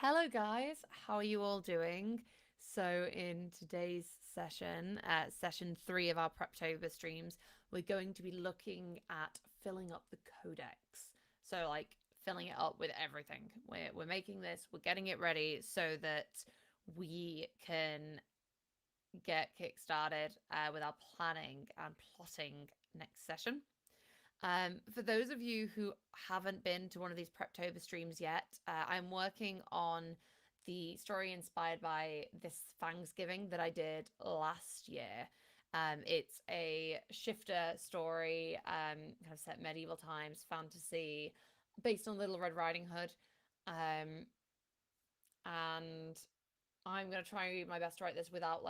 Hello guys, how are you all doing? So in today's session, session 3 of our Preptober streams, we're going to be looking at filling up the Codex. So like filling it up with everything. We're making this, we're getting it ready so that we can get kickstarted with our planning and plotting next session. For those of you who haven't been to one of these Preptober streams yet, I'm working on the story inspired by this fangsgiving that I did last year. It's a shifter story, kind of set medieval times, fantasy, based on Little Red Riding Hood. And I'm going to try my best to write this without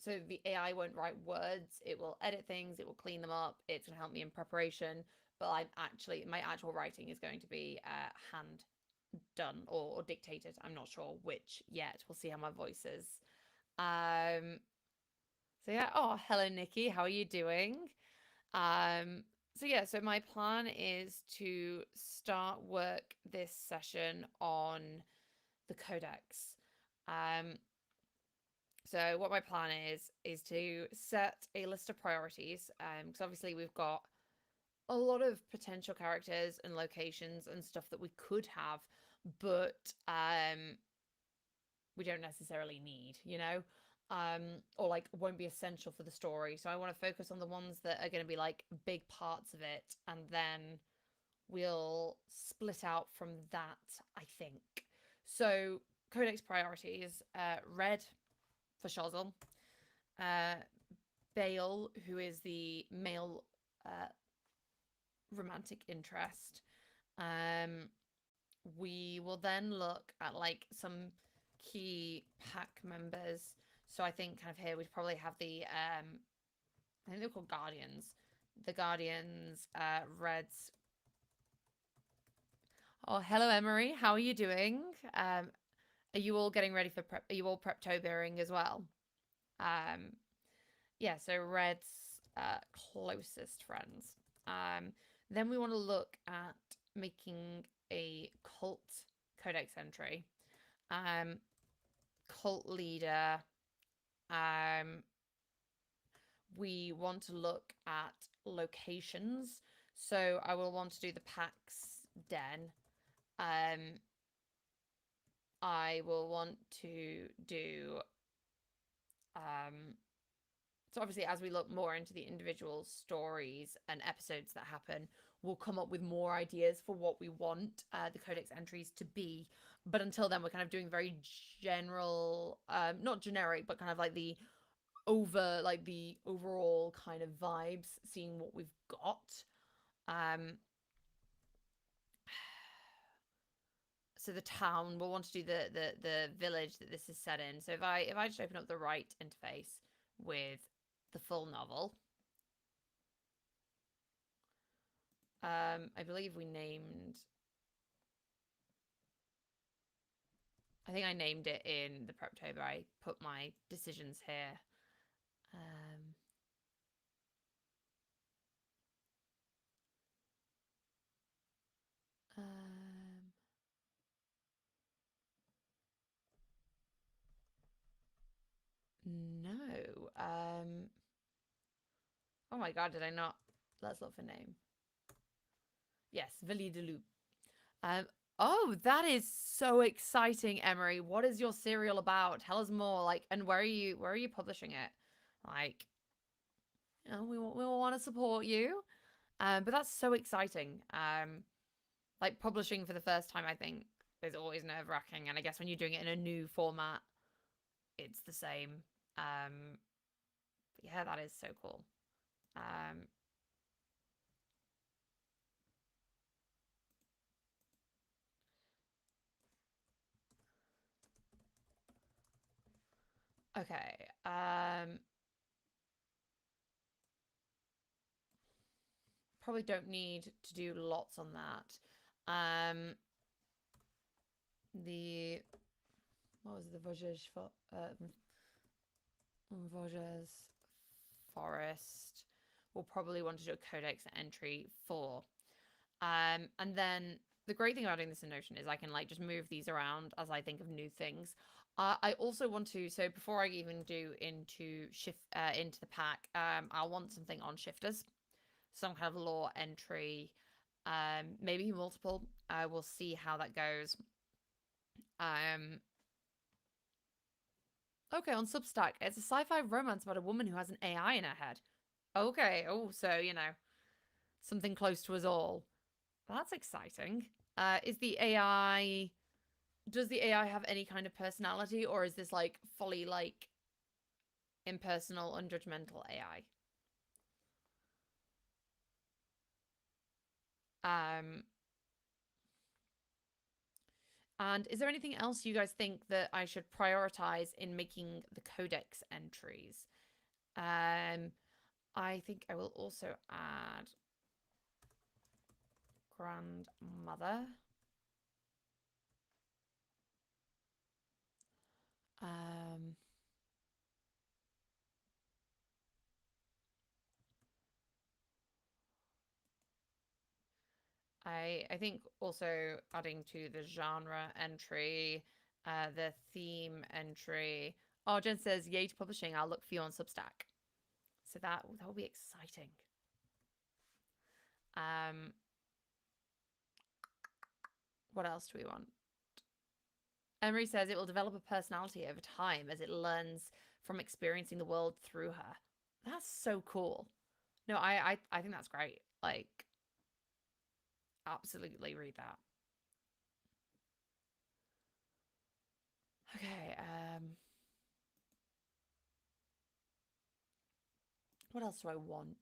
so the AI won't write words. It will edit things. It will clean them up. It's going to help me in preparation. But my actual writing is going to be hand done or dictated. I'm not sure which yet. We'll see how my voice is. So yeah. Oh, hello, Nikki. How are you doing? So my plan is to start work this session on the Codex. So what my plan is to set a list of priorities, because obviously we've got a lot of potential characters and locations and stuff that we could have, but we don't necessarily need, or like won't be essential for the story. So I want to focus on the ones that are going to be like big parts of it, and then we'll split out from that, I think. So Codex priorities, red for Shozel, Bale, who is the male romantic interest. We will then look at like some key pack members. So I think kind of here we'd probably have I think they're called Guardians. The Guardians, Reds. Oh, hello, Emery. How are you doing? Are you all getting ready for prep? Are you all Preptobering as well? Yeah, so Red's closest friends. Then we want to look at making a cult codex entry. Cult leader. We want to look at locations. So I will want to do the Pax Den. I will want to do so obviously as we look more into the individual stories and episodes that happen, we'll come up with more ideas for what we want the codex entries to be. But until then, we're kind of doing very general, not generic, but kind of like the overall kind of vibes, seeing what we've got. So the town, we'll want to do the village that this is set in. So if I just open up the right interface with the full novel, I believe we named. I think I named it in the Preptober. I put my decisions here. No. Oh my god, did I not? Let's look for name. Yes, Villy de Loup. Oh, that is so exciting, Emery. What is your serial about? Tell us more. Like, and where are you publishing it? Like, we want to support you. But that's so exciting. Like publishing for the first time, I think is always nerve-wracking, and I guess when you're doing it in a new format, it's the same. Yeah, that is so cool. Okay. Probably don't need to do lots on that. The what was the Vosges for Vosges Forest? We'll probably want to do a codex entry for. And then the great thing about doing this in Notion is I can like just move these around as I think of new things. I also want to, so before I even do into into the pack, I'll want something on shifters, some kind of lore entry, maybe multiple. We'll see how that goes. Okay, on Substack, it's a sci-fi romance about a woman who has an AI in her head. Okay, oh, so you know, something close to us all. That's exciting. Is the AI? Does the AI have any kind of personality, or is this like fully like impersonal, unjudgmental AI? And is there anything else you guys think that I should prioritize in making the Codex entries? I think I will also add grandmother. I think also adding to the genre entry, the theme entry. Oh, Jen says, yay to publishing. I'll look for you on Substack. So that will be exciting. What else do we want? Emery says it will develop a personality over time as it learns from experiencing the world through her. That's so cool. No, I think that's great. Like, absolutely read that. Okay, what else do I want?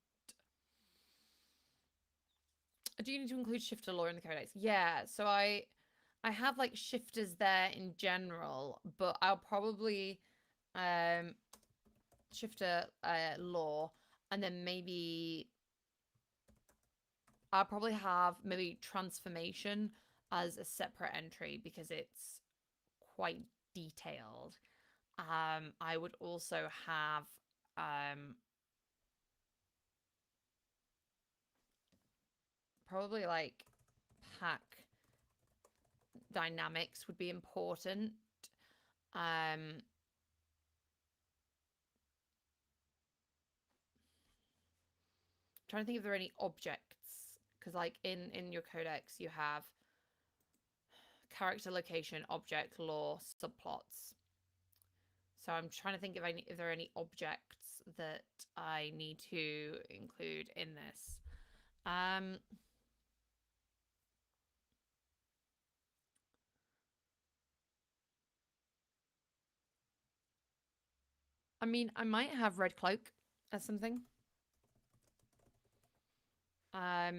Do you need to include shifter lore in the codex? Yeah, so I have like shifters there in general, but I'll probably shifter lore, and then maybe I'll probably have maybe transformation as a separate entry because it's quite detailed. I would also have probably like pack dynamics would be important. Trying to think if there are any objects, because like in your codex you have character, location, object, lore, subplots. So I'm trying to think if there are any objects that I need to include in this. I mean, I might have Red Cloak as something.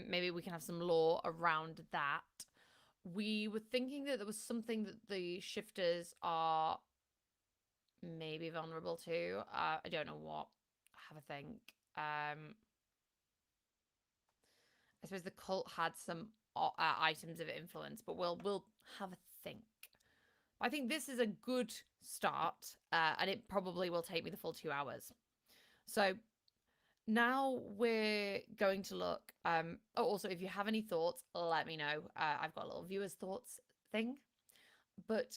Maybe we can have some lore around that. We were thinking that there was something that the shifters are maybe vulnerable to. I don't know what. Have a think. I suppose the cult had some items of influence, but we'll have a think. I think this is a good start, and it probably will take me the full 2 hours. So now we're going to look. Also, if you have any thoughts, let me know. I've got a little viewers' thoughts thing. But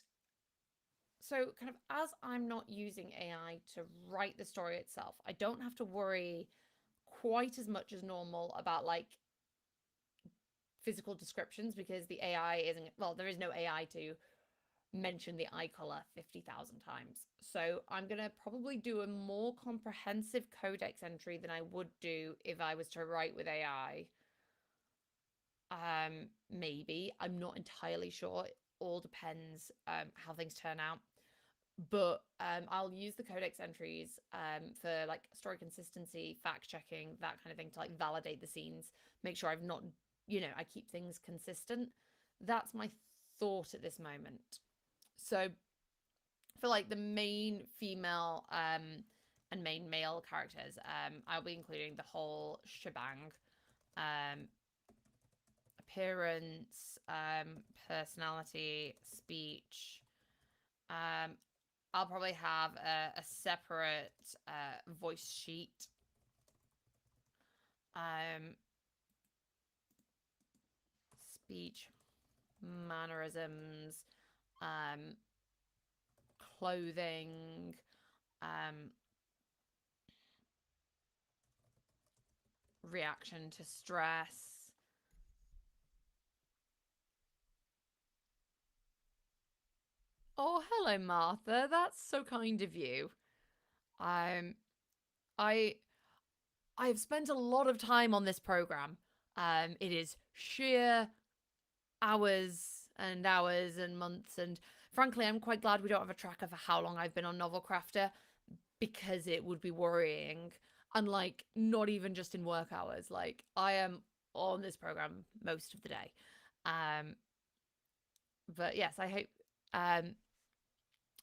so kind of as I'm not using AI to write the story itself, I don't have to worry quite as much as normal about like physical descriptions because the AI isn't, well, there is no AI to mention the eye color 50,000 times. So I'm going to probably do a more comprehensive codex entry than I would do if I was to write with AI. Maybe. I'm not entirely sure. It all depends how things turn out. But I'll use the codex entries for like story consistency, fact checking, that kind of thing to like validate the scenes, make sure I've not, you know, I keep things consistent. That's my thought at this moment. So for like the main female and main male characters, I'll be including the whole shebang. Appearance, personality, speech. I'll probably have a separate voice sheet. Speech. mannerisms, clothing, reaction to stress. Oh, hello, Martha. That's so kind of you. Um, I I've spent a lot of time on this program. It is sheer hours and hours and months, and frankly, I'm quite glad we don't have a tracker for how long I've been on Novelcrafter, because it would be worrying. And like, not even just in work hours. Like, I am on this program most of the day. But yes, I hope.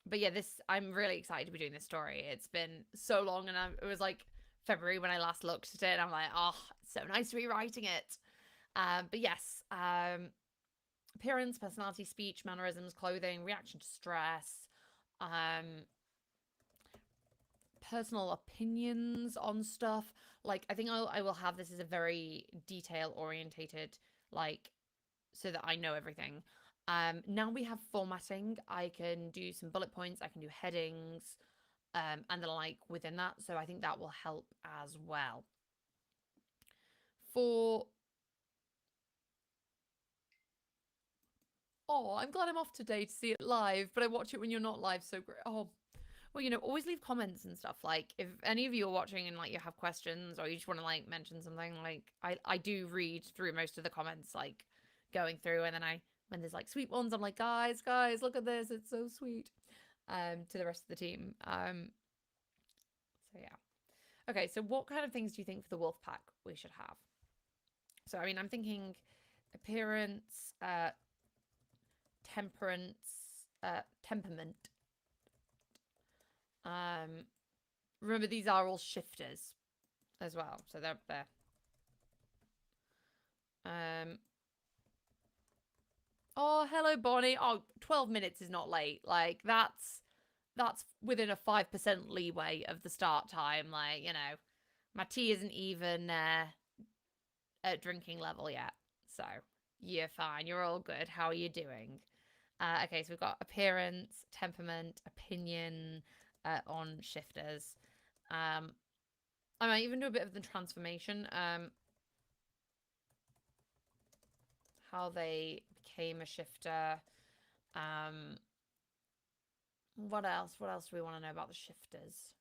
But yeah, I'm really excited to be doing this story. It's been so long, and it was like February when I last looked at it, and I'm like, oh, it's so nice to be writing it. But yes, appearance, personality, speech, mannerisms, clothing, reaction to stress, personal opinions on stuff. Like, I think I will have this as a very detail orientated, like, so that I know everything. Now we have formatting. I can do some bullet points. I can do headings, and the like within that. So I think that will help as well. I'm glad I'm off today to see it live, but I watch it when you're not live. So great. Oh, well, always leave comments and stuff. Like, if any of you are watching and like you have questions or you just want to like mention something, like I do read through most of the comments, like going through, and then when there's like sweet ones, I'm like, guys, look at this, it's so sweet. To the rest of the team. So yeah. Okay, so what kind of things do you think for the wolf pack we should have? So I mean, I'm thinking appearance, temperament. Remember, these are all shifters as well, so they're there. Oh, hello, Bonnie. Oh, 12 minutes is not late. Like, that's within a 5% leeway of the start time. Like, my tea isn't even at drinking level yet. So you're fine. You're all good. How are you doing? Okay, so we've got appearance, temperament, opinion on shifters. I might even do a bit of the transformation. How they became a shifter. What else? What else do we want to know about the shifters?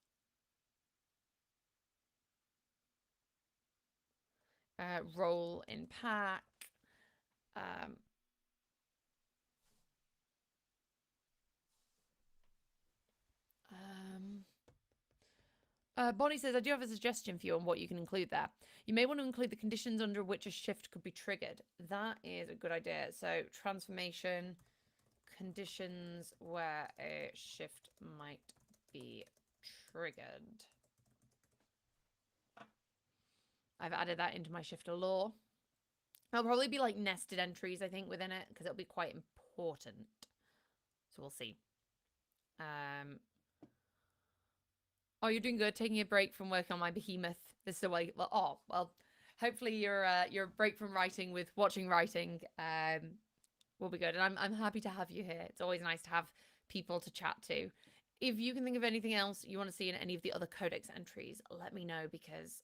Role in pack. Bonnie says, I do have a suggestion for you on what you can include there. You may want to include the conditions under which a shift could be triggered. That is a good idea. So, transformation, conditions where a shift might be triggered. I've added that into my shifter lore. There'll probably be like nested entries, I think, within it, because it'll be quite important. So we'll see. Oh, you're doing good. Taking a break from working on my behemoth. This is the way. Well. Hopefully your break from writing with watching writing will be good, and I'm happy to have you here. It's always nice to have people to chat to. If you can think of anything else you want to see in any of the other Codex entries, let me know, because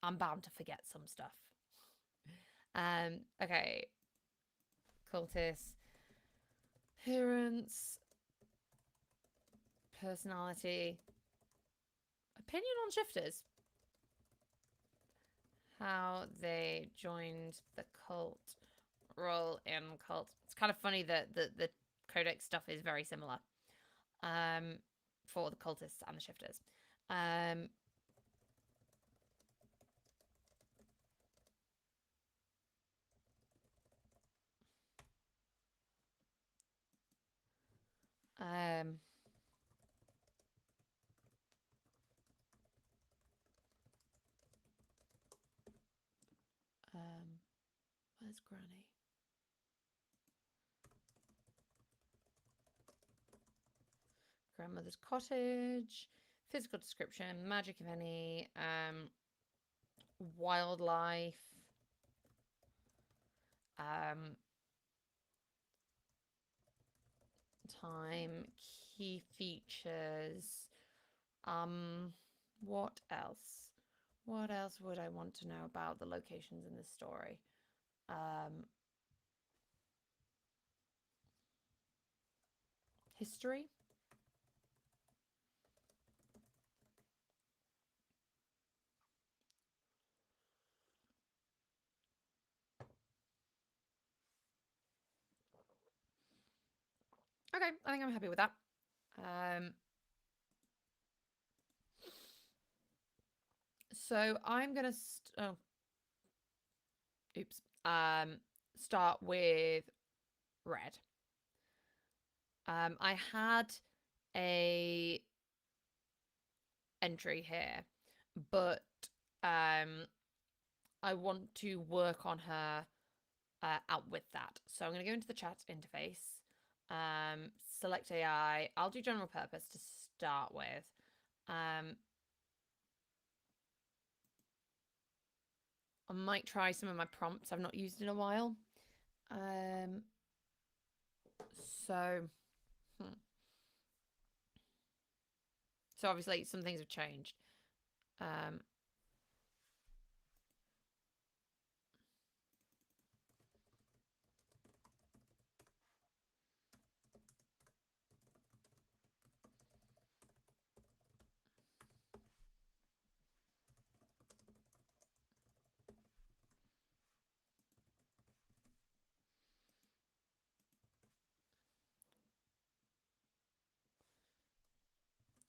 I'm bound to forget some stuff. Okay. Cultist. Appearance. Personality. Opinion on shifters. How they joined the cult. Role in cult. It's kind of funny that the Codex stuff is very similar for the cultists and the shifters. Where's Granny? Grandmother's cottage. Physical description. Magic, if any. Wildlife. time, key features. What else? What else would I want to know about the locations in this story? History. Okay, I think I'm happy with that. So I'm gonna start with red. I had a entry here, but I want to work on her out with that. So I'm going to go into the chat interface, select AI. I'll do general purpose to start with. I might try some of my prompts I've not used in a while. So obviously some things have changed.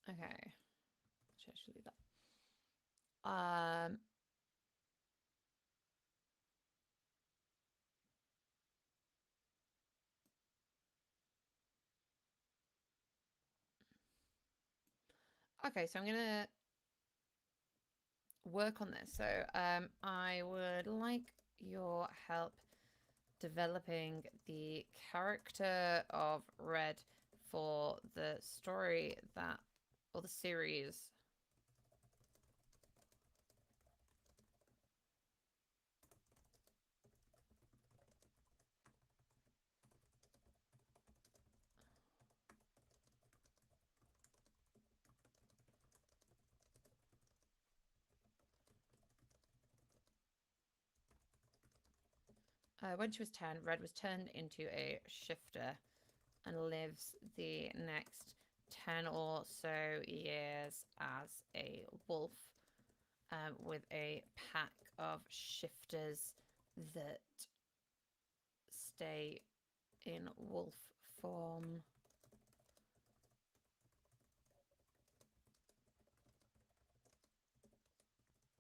Okay. Let's do that. Okay, so I'm gonna work on this. So I would like your help developing the character of Red for the story that, or the series. When she was 10, Red was turned into a shifter and lives the next 10 or so years as a wolf with a pack of shifters that stay in wolf form.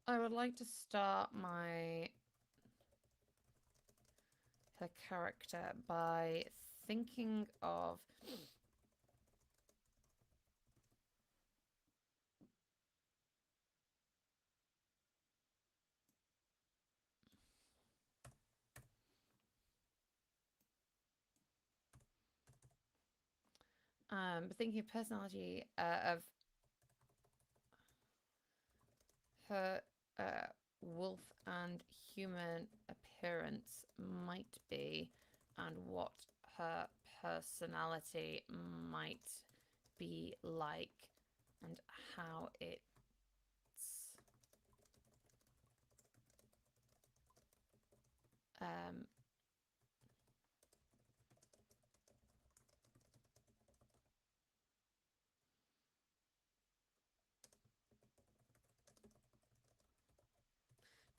I would like to start her character by thinking of thinking of personality of her wolf and human appearance might be, and what her personality might be like, and how it's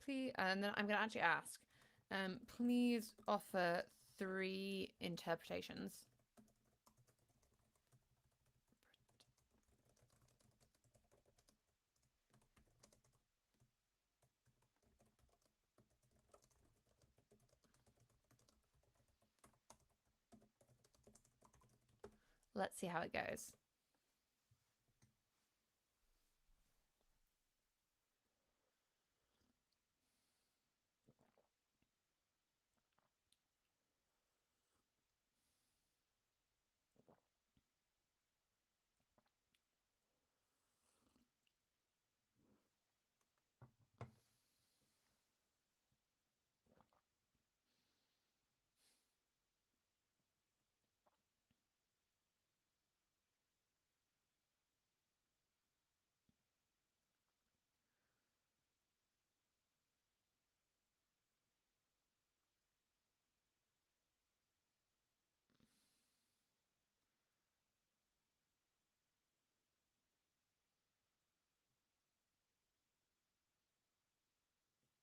please, and then I'm going to actually ask, please offer 3 interpretations. Let's see how it goes.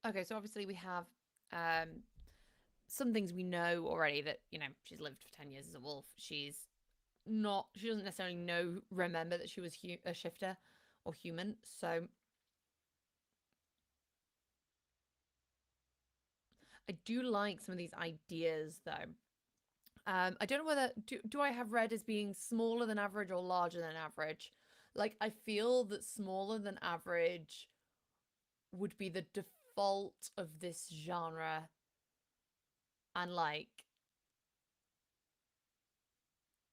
Okay, so obviously we have some things we know already that, you know, she's lived for 10 years as a wolf. She doesn't necessarily remember that she was a shifter or human. So I do like some of these ideas though. I don't know whether, do I have red as being smaller than average or larger than average? Like, I feel that smaller than average would be the default of this genre, and like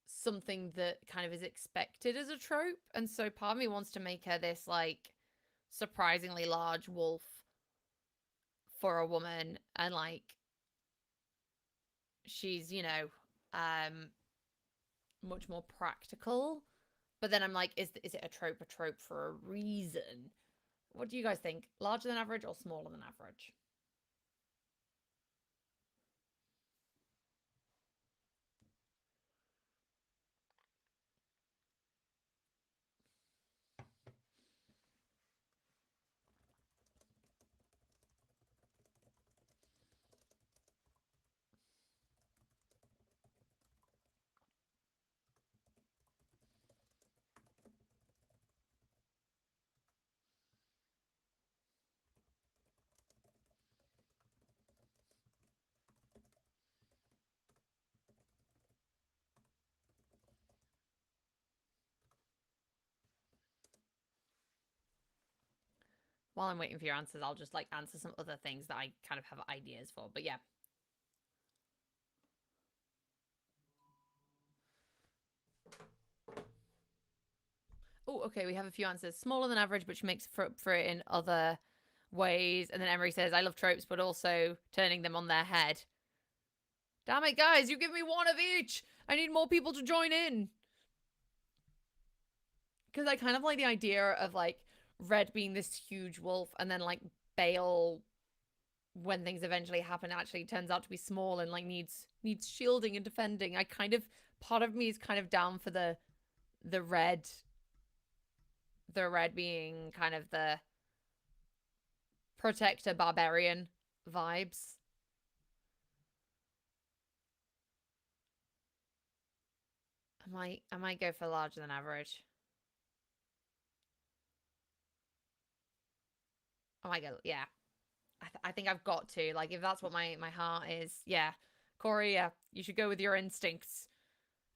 something that kind of is expected as a trope. And so part of me wants to make her this like surprisingly large wolf for a woman, and like she's, you know, much more practical. But then I'm like, is it a trope for a reason? What do you guys think? Larger than average or smaller than average? While I'm waiting for your answers, I'll just like answer some other things that I kind of have ideas for. But yeah. Oh, okay. We have a few answers. Smaller than average, but she makes for it in other ways. And then Emery says, I love tropes, but also turning them on their head. Damn it, guys. You give me one of each. I need more people to join in. Because I kind of like the idea of like Red being this huge wolf, and then like Bale, when things eventually happen, actually turns out to be small and like needs shielding and defending. I kind of, part of me is kind of down for the red being kind of the protector barbarian vibes. I might go for larger than average. I might go, yeah. I think I've got to, like, if that's what my heart is, yeah. Corey, yeah, you should go with your instincts.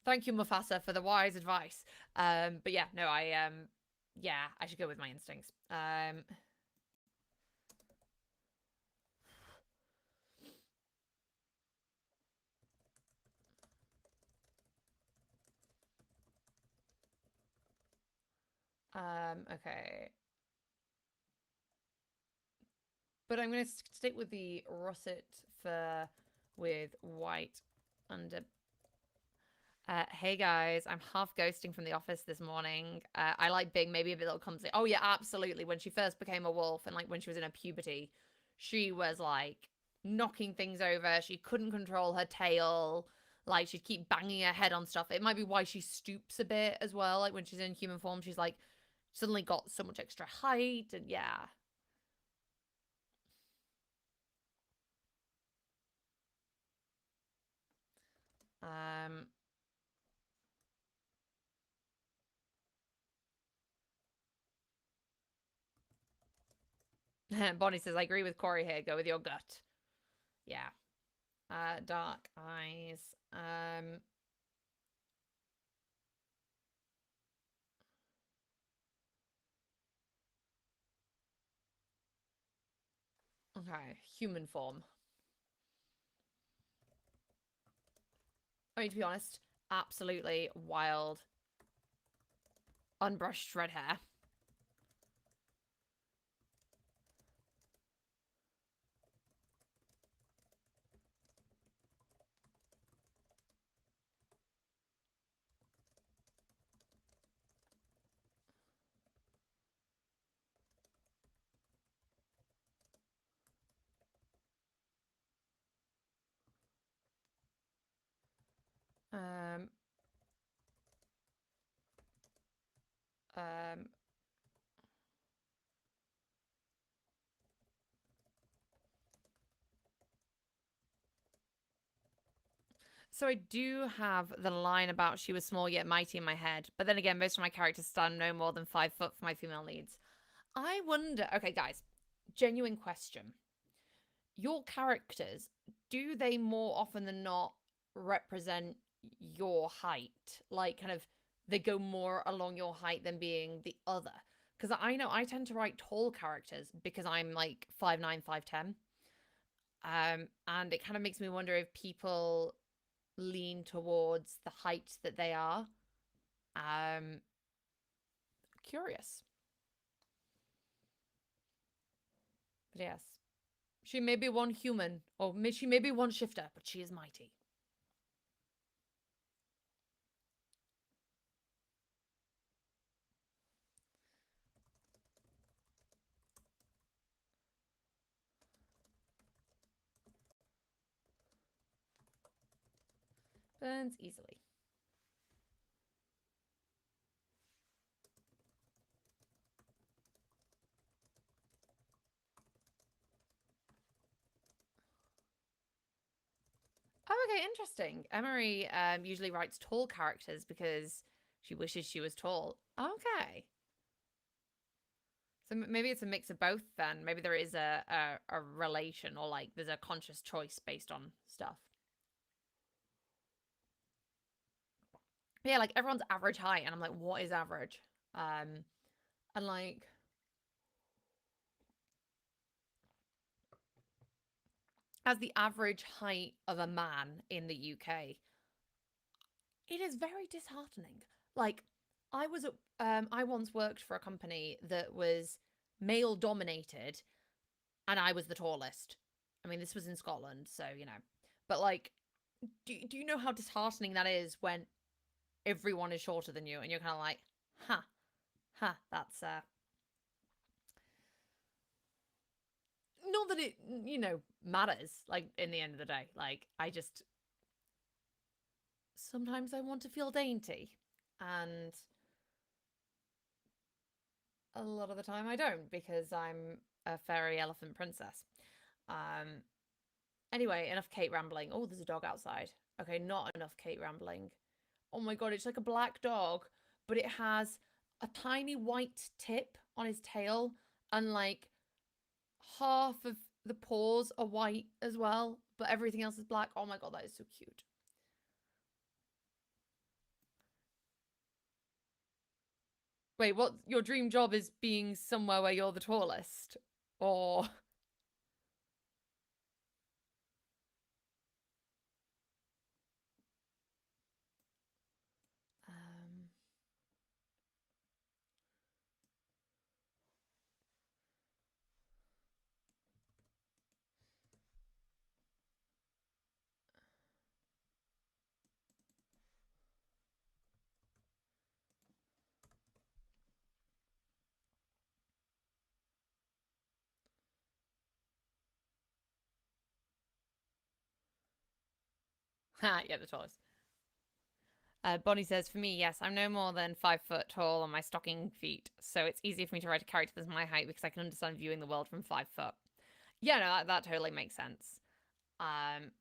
Thank you, Mufasa, for the wise advice. But yeah, no, yeah, I should go with my instincts. Okay. But I'm going to stick with the russet fur with white under. Hey guys, I'm half ghosting from the office this morning. I like being maybe a bit little clumsy. Oh yeah, absolutely. When she first became a wolf and like when she was in her puberty, she was like knocking things over. She couldn't control her tail. Like she'd keep banging her head on stuff. It might be why she stoops a bit as well. Like when she's in human form, she's like suddenly got so much extra height, and yeah. Um, Bonnie says, I agree with Corey here. Go with your gut. Yeah. Dark eyes. Okay. Human form. I mean, to be honest, absolutely wild, unbrushed red hair. Um, um, So I do have the line about she was small yet mighty in my head, but then again, most of my characters stand no more than 5 foot for my female leads. I wonder. Okay, guys, genuine question. Your characters, do they more often than not represent your height? Like, kind of, they go more along your height than being the other? Because I know I tend to write tall characters because I'm like 5'9", 5'10". And it kind of makes me wonder if people lean towards the height that they are. Um, Curious. But yes. She may be one human, or she may be one shifter, but she is mighty. Burns easily. Oh, okay, interesting. Emery usually writes tall characters because she wishes she was tall. Okay. So maybe it's a mix of both then. Maybe there is a relation, or like there's a conscious choice based on stuff. But yeah, like everyone's average height, and I'm like, what is average? And like, as the average height of a man in the UK, it is very disheartening. Like, I once worked for a company that was male dominated, and I was the tallest. I mean, this was in Scotland, so you know. But like, do you know how disheartening that is when everyone is shorter than you, and you're kind of like, huh, huh, that's not that it matters. Like in the end of the day, like I just sometimes I want to feel dainty, and a lot of the time I don't because I'm a fairy elephant princess. Um. Anyway, enough Kate rambling. Oh, there's a dog outside. Okay, not enough Kate rambling. Oh my god, it's like a black dog, but it has a tiny white tip on his tail, and like half of the paws are white as well, but everything else is black. Oh my god, that is so cute. Wait, what? Your dream job is being somewhere where you're the tallest? Or. Um, ha, yeah, the tallest. Bonnie says, for me, yes, I'm no more than 5 foot tall on my stocking feet, so it's easier for me to write a character that's my height because I can understand viewing the world from 5 foot. Yeah, no, that totally makes sense. Um,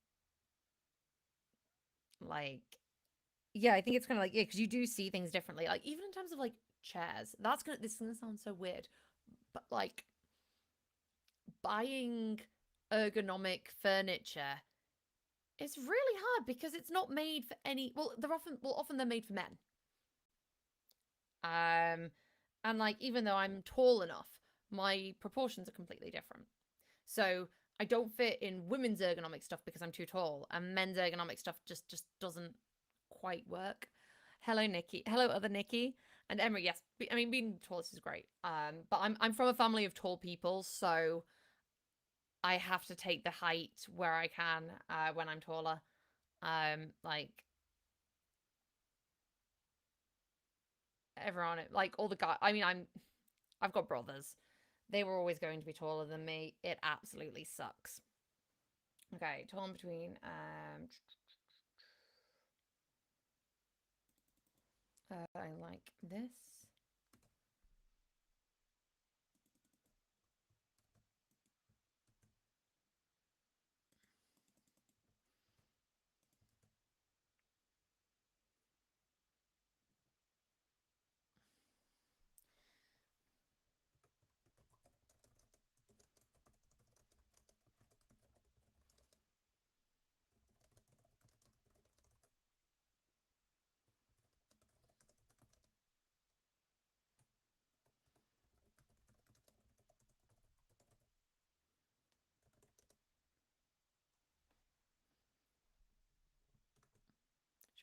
like, yeah, I think it's kind of like, yeah, because you do see things differently. Like, even in terms of like chairs, this is gonna sound so weird, but like buying ergonomic furniture is really hard because it's not made for any. Well, often they're made for men. Um, and like even though I'm tall enough, my proportions are completely different. So I don't fit in women's ergonomic stuff because I'm too tall, and men's ergonomic stuff just doesn't quite work. Hello, Nikki. Hello, other Nikki and Emery. Yes, I mean being the tallest is great. But I'm from a family of tall people, so I have to take the height where I can when I'm taller. Like everyone, like all the guys. I mean, I've got brothers. They were always going to be taller than me. It absolutely sucks. Okay, torn between I like this.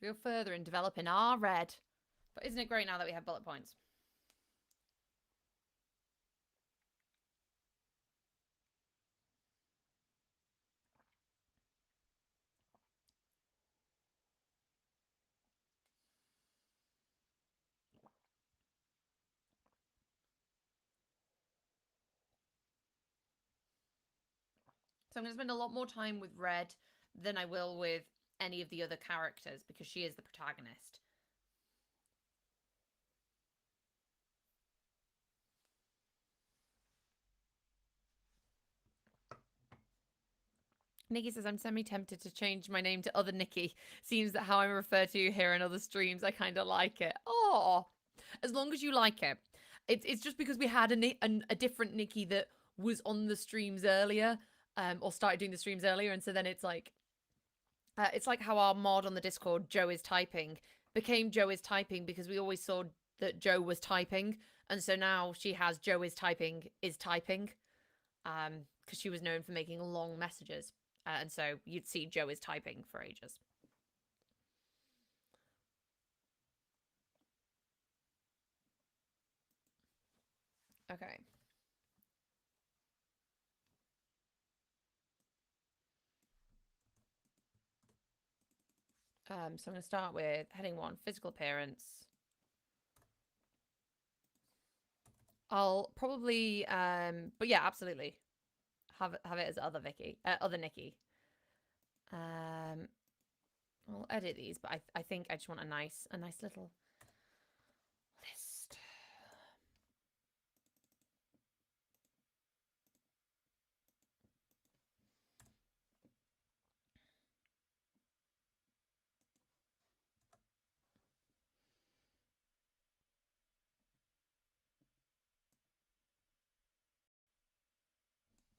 go further in developing our red. But isn't it great now that we have bullet points? So I'm going to spend a lot more time with Red than I will with any of the other characters because she is the protagonist. Nikki says, I'm semi-tempted to change my name to Other Nikki. Seems that how I'm referred to here in other streams, I kind of like it. Oh, as long as you like it. It's just because we had a different Nikki that was on the streams earlier, or started doing the streams earlier, and so then it's like how our mod on the Discord, Joe is typing, became Joe is typing because we always saw that Joe was typing, and so now she has Joe is typing, because she was known for making long messages. And so you'd see Joe is typing for ages. Okay. So I'm going to start with heading 1, physical appearance. I'll probably, but yeah, absolutely. Have it as other Nikki. I'll edit these, but I think I just want a nice little list.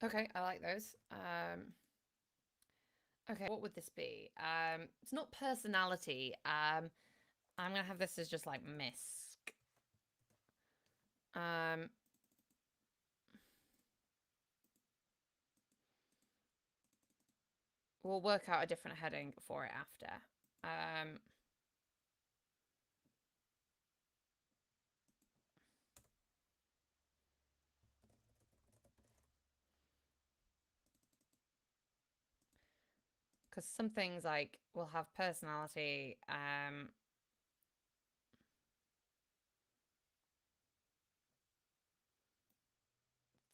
Okay, I like those. Okay, what would this be? It's not personality. I'm gonna have this as just like misc. We'll work out a different heading for it after. Because some things like will have personality.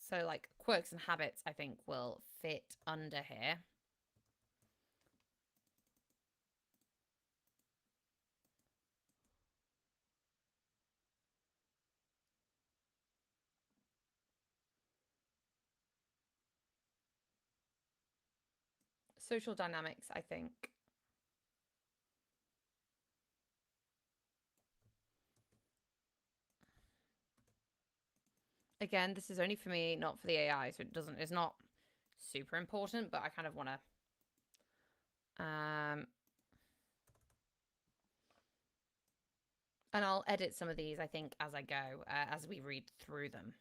So like quirks and habits, I think will fit under here. Social dynamics, I think. Again, this is only for me, not for the AI, so it's not super important, but I kind of want to and I'll edit some of these, I think, as I go, as we read through them.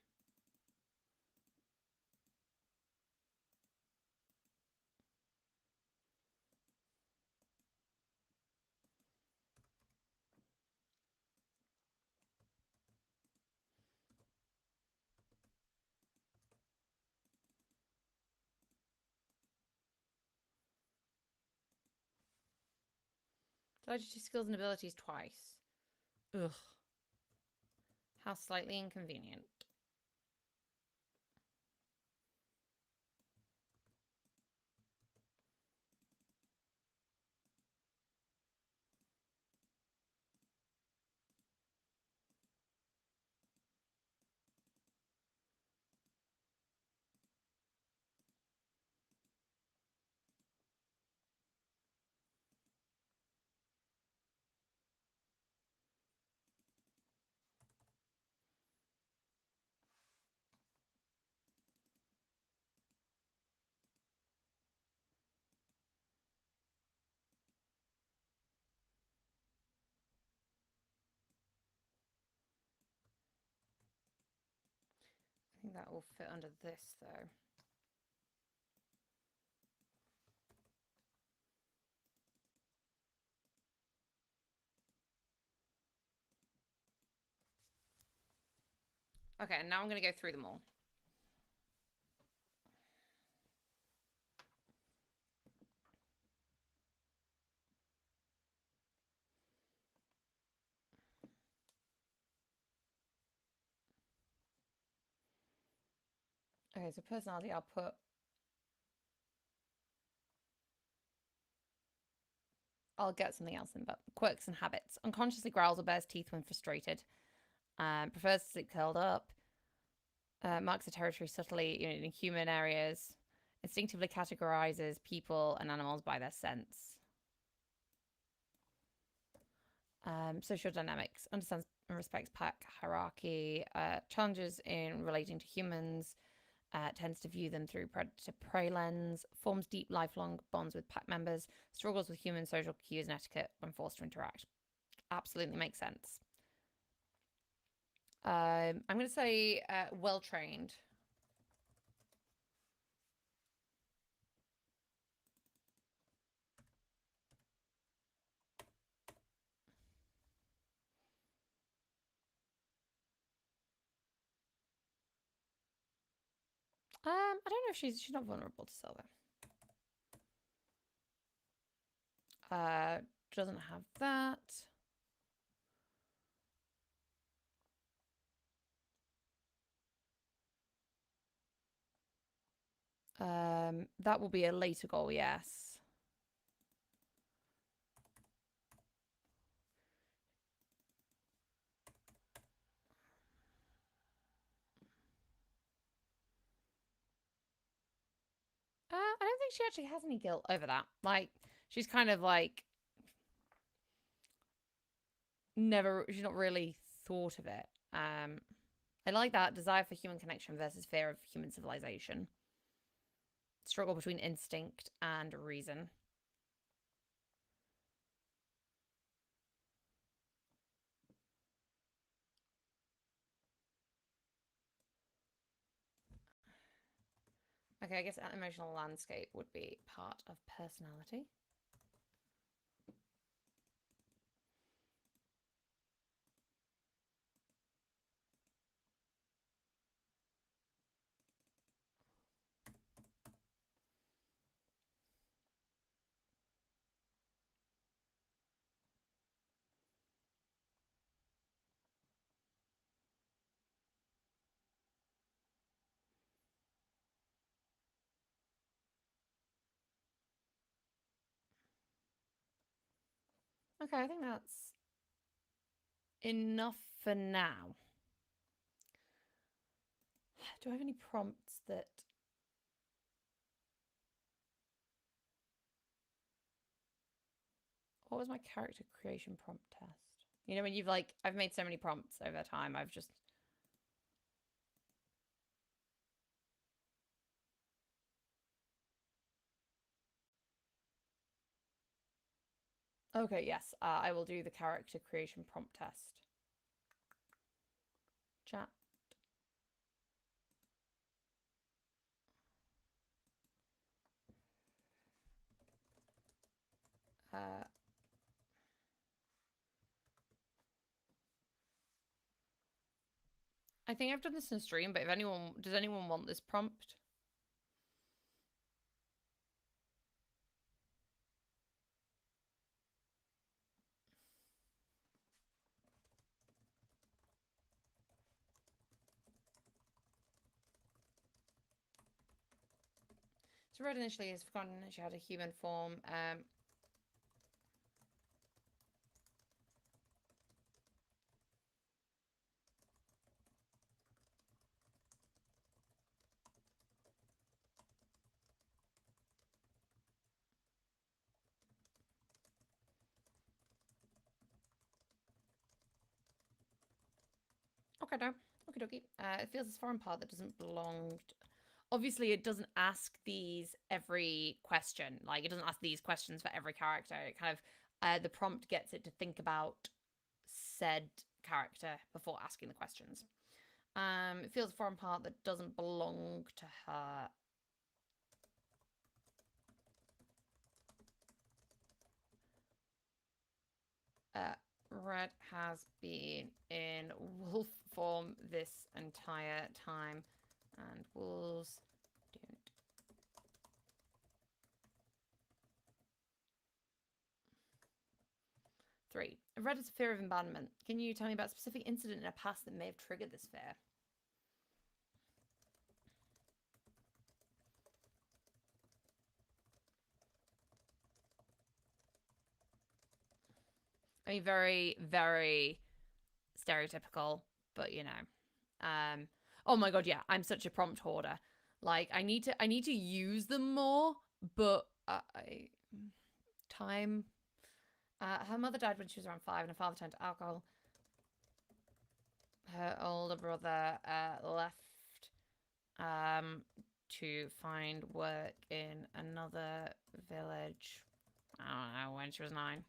Did I just do skills and abilities twice? Ugh. How slightly inconvenient. I think that will fit under this, though. Okay, and now I'm going to go through them all. Okay, so personality, I'll get something else in, but quirks and habits. Unconsciously growls or bares teeth when frustrated. Prefers to sleep curled up. Marks the territory subtly in human areas. Instinctively categorizes people and animals by their sense. Social dynamics. Understands and respects pack hierarchy. Challenges in relating to humans. Tends to view them through predator-prey lens. Forms deep, lifelong bonds with pack members. Struggles with human social cues and etiquette when forced to interact. Absolutely makes sense. I'm going to say well-trained. I don't know if she's not vulnerable to silver. Doesn't have that. That will be a later goal, yes. I don't think she actually has any guilt over that. Like, she's kind of like she's not really thought of it. I like that desire for human connection versus fear of human civilization. Struggle between instinct and reason. Okay, I guess emotional landscape would be part of personality. Okay, I think that's enough for now. Do I have any prompts that... What was my character creation prompt test? You know, when you've like, I've made so many prompts over time, I've just... Okay, yes, I will do the character creation prompt test. Chat. I think I've done this in stream, but if anyone... Does anyone want this prompt? So Red initially has forgotten she had a human form. Okay, no. Okie dokie. It feels this foreign part that doesn't belong... Obviously, it doesn't ask these every question. Like, it doesn't ask these questions for every character. It kind of... the prompt gets it to think about said character before asking the questions. It feels a foreign part that doesn't belong to her. Red has been in wolf form this entire time, and wolves don't. Three. I've read it's a fear of abandonment. Can you tell me about a specific incident in a past that may have triggered this fear? I mean, very, very stereotypical, but you know. Oh my god, yeah, I'm such a prompt hoarder. Like, I need to use them more, but time. Her mother died when she was around 5, and her father turned to alcohol. Her older brother left to find work in another village. I don't know, when she was 9.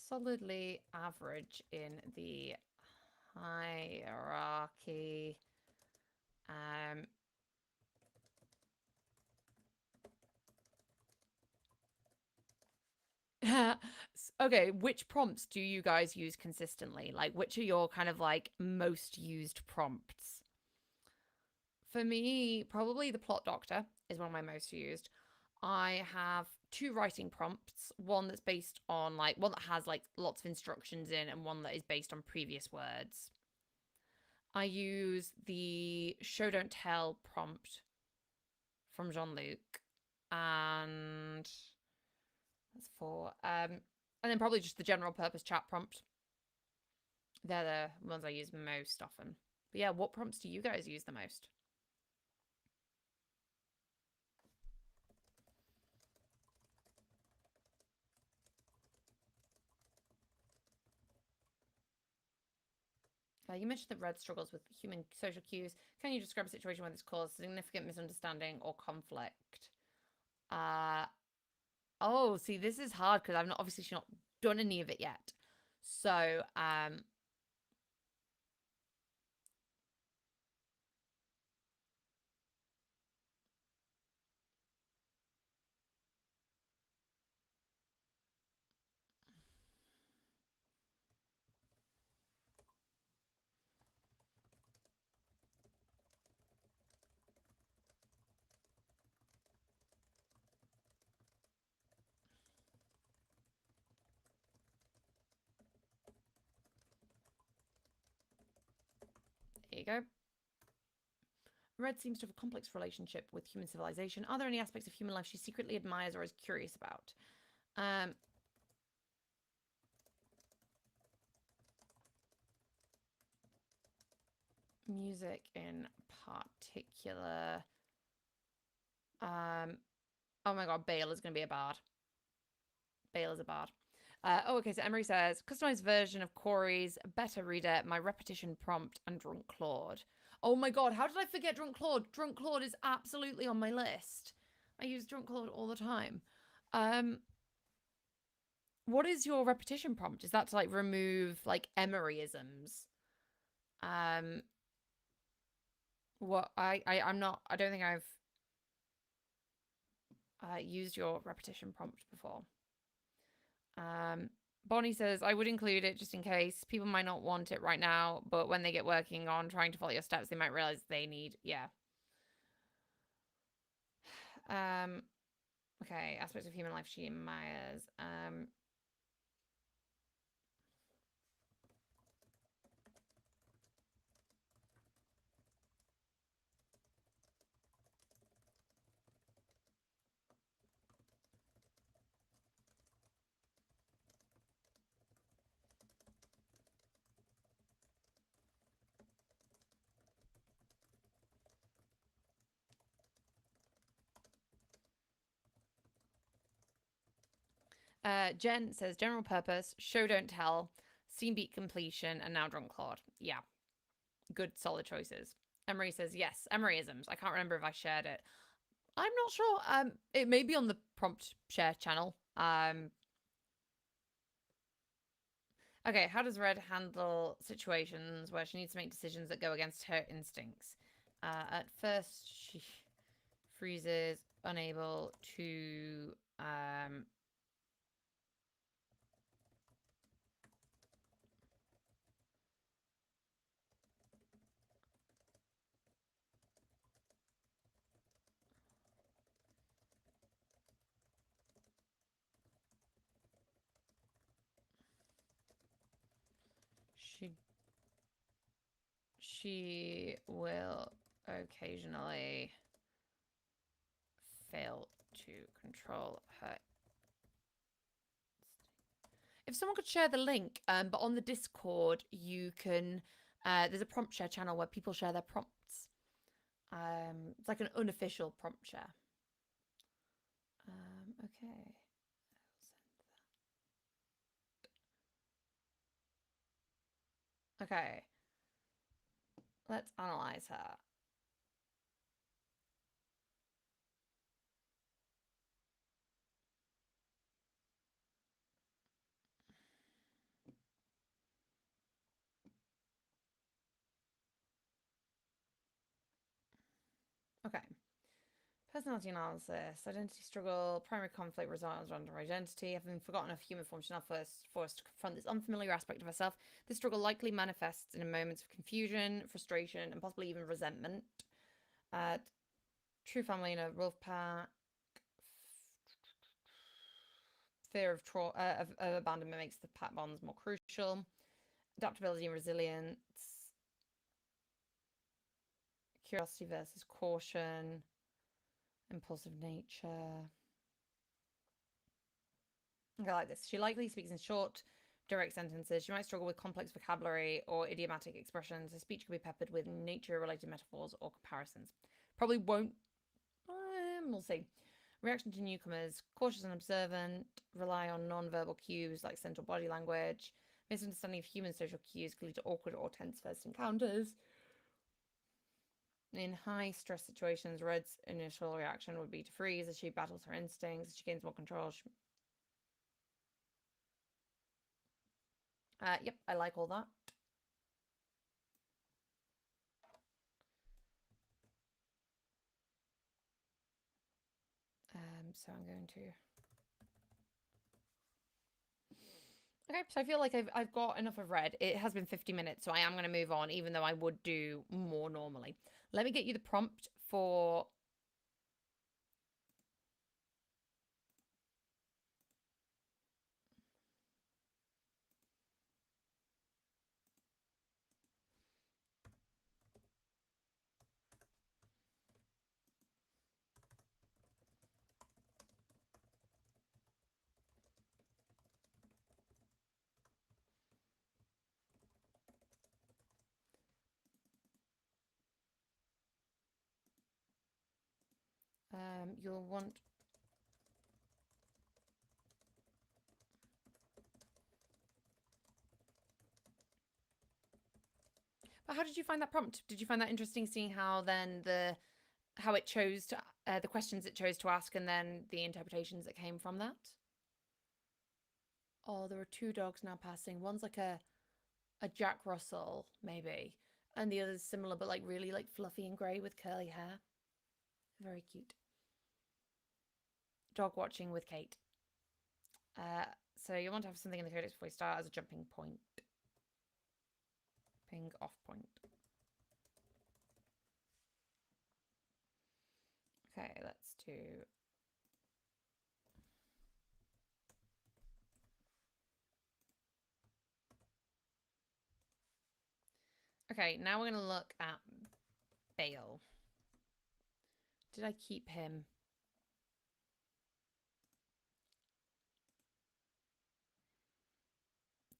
Solidly average in the hierarchy. Okay, which prompts do you guys use consistently? Like, which are your kind of like most used prompts? For me, probably the plot doctor is one of my most used. I have 2 writing prompts, one that's based on like one that has like lots of instructions in, and one that is based on previous words. I use the show don't tell prompt from Jean-Luc, and that's 4. And then probably just the general purpose chat prompt. They're the ones I use most often. But yeah, what prompts do you guys use the most? You mentioned that Red struggles with human social cues. Can you describe a situation where this caused significant misunderstanding or conflict? Oh, see, this is hard because I've not obviously not done any of it yet. So, there you go. Red seems to have a complex relationship with human civilization. Are there any aspects of human life she secretly admires or is curious about? Music in particular. Oh my god, Bale is going to be a bard. Bale is a bard. Okay, so Emery says, customized version of Corey's Better Reader, my repetition prompt, and Drunk Claude. Oh my god, how did I forget Drunk Claude? Drunk Claude is absolutely on my list. I use Drunk Claude all the time. What is your repetition prompt? Is that to like remove like Emeryisms? What I'm not. I don't think I've used your repetition prompt before. Bonnie says, I would include it just in case. People might not want it right now, but when they get working on trying to follow your steps, they might realize they need, yeah. Okay, aspects of human life she admires. Jen says, general purpose, show don't tell, scene beat completion, and now Drunk Claude. Yeah, good, solid choices. Emery says, yes, Emeryisms. I can't remember if I shared it. I'm not sure. It may be on the prompt share channel. Okay, how does Red handle situations where she needs to make decisions that go against her instincts? At first, she freezes, unable to she will occasionally fail to control her. If someone could share the link, but on the Discord, you can. There's a prompt share channel where people share their prompts. It's like an unofficial prompt share. Okay. Okay. Let's analyze her. Okay. Personality analysis, identity struggle, primary conflict resides around her identity. Having forgotten her human form, she's now forced to confront this unfamiliar aspect of herself. This struggle likely manifests in moments of confusion, frustration, and possibly even resentment. True family in a wolf pack. Fear of abandonment makes the pack bonds more crucial. Adaptability and resilience. Curiosity versus caution. Impulsive nature. Okay, I like this. She likely speaks in short, direct sentences. She might struggle with complex vocabulary or idiomatic expressions. Her speech can be peppered with nature-related metaphors or comparisons. Probably won't. We'll see. Reaction to newcomers. Cautious and observant. Rely on non-verbal cues like central body language. Misunderstanding of human social cues can lead to awkward or tense first encounters. In high-stress situations, Red's initial reaction would be to freeze as she battles her instincts. As she gains more control, yep, I like all that. So I'm going to. Okay, so I feel like I've got enough of Red. It has been 50 minutes, so I am going to move on, even though I would do more normally. Let me get you the prompt for. You'll want. But how did you find that prompt? Did you find that interesting, seeing how then how it chose to the questions it chose to ask, and then the interpretations that came from that? Oh, there are two dogs now passing. One's like a Jack Russell, maybe, and the other's similar, but like really like fluffy and grey with curly hair. Very cute. Dog watching with Kate. So you want to have something in the codex before you start as a jumping point. Ping off point. Okay, let's do. Okay, now we're going to look at Bale. Did I keep him?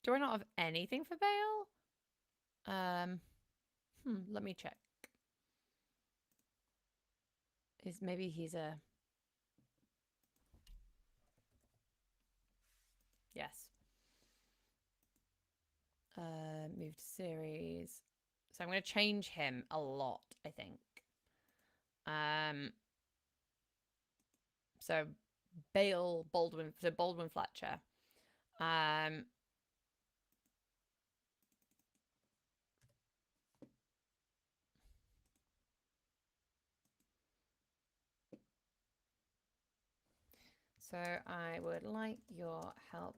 Do I not have anything for Bale? Let me check. Maybe he's a. Yes. Move to series. So I'm going to change him a lot, I think. So Bale Baldwin, so Baldwin Fletcher. So I would like your help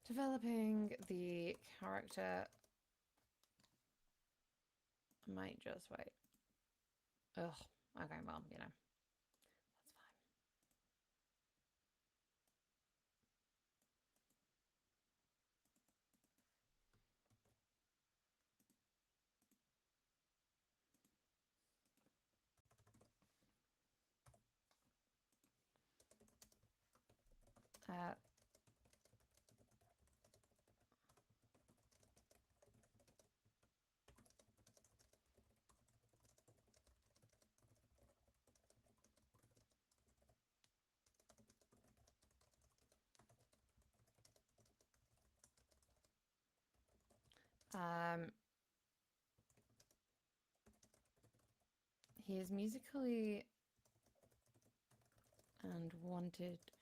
developing the character. I might just wait. Ugh. Okay, well, you know, that's fine. He is musically and wanted to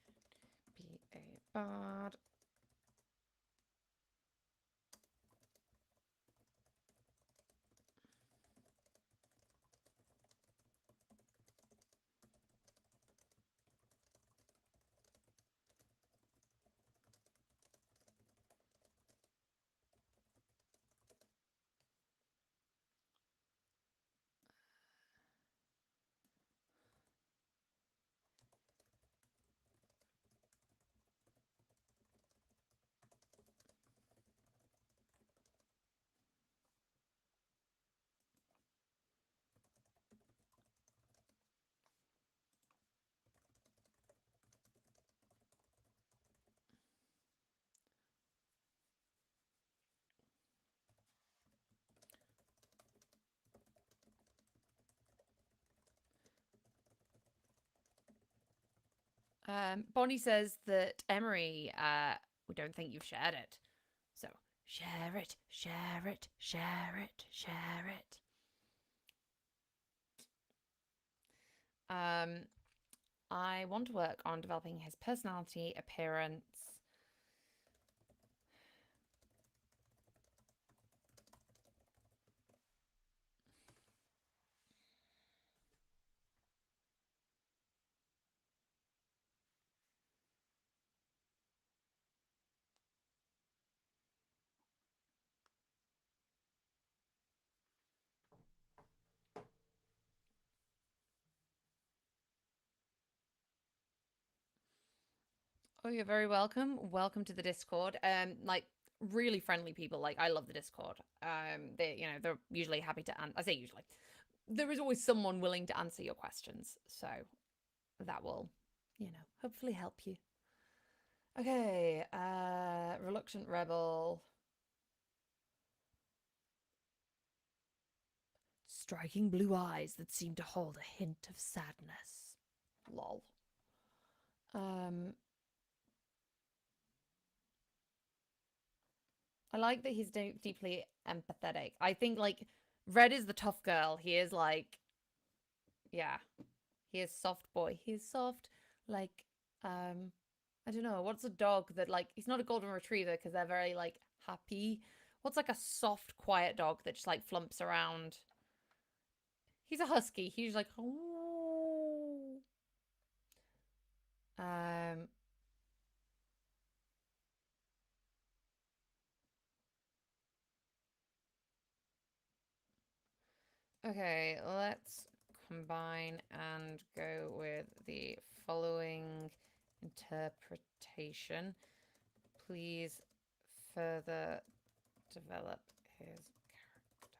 be a bard. Bonnie says that Emery, we don't think you've shared it. So share it, share it, share it, share it. I want to work on developing his personality, appearance. Oh, you're very welcome. Welcome to the Discord. Like really friendly people. Like I love the Discord. They, you know, they're usually happy to I say usually. There is always someone willing to answer your questions. So that will, you know, hopefully help you. Okay, reluctant rebel. Striking blue eyes that seem to hold a hint of sadness. Lol. I like that he's deeply empathetic. I think like Red is the tough girl. He is like, yeah, he is soft boy. He's soft, like, I don't know. What's a dog that like? He's not a golden retriever because they're very like happy. What's like a soft, quiet dog that just like flumps around? He's a husky. He's like, oh. Um, Okay, let's combine and go with the following interpretation. Please further develop his character.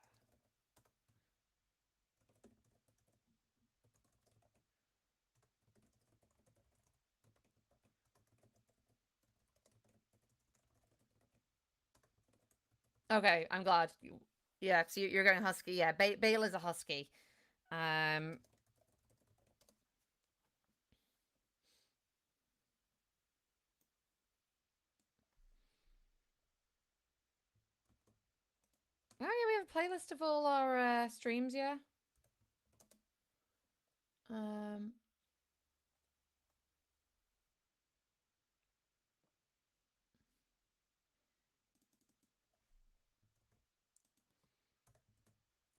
Okay, I'm glad. Yeah, so you're going husky. Yeah, Bale is a husky. Um, oh yeah, we have a playlist of all our streams. Yeah. Um,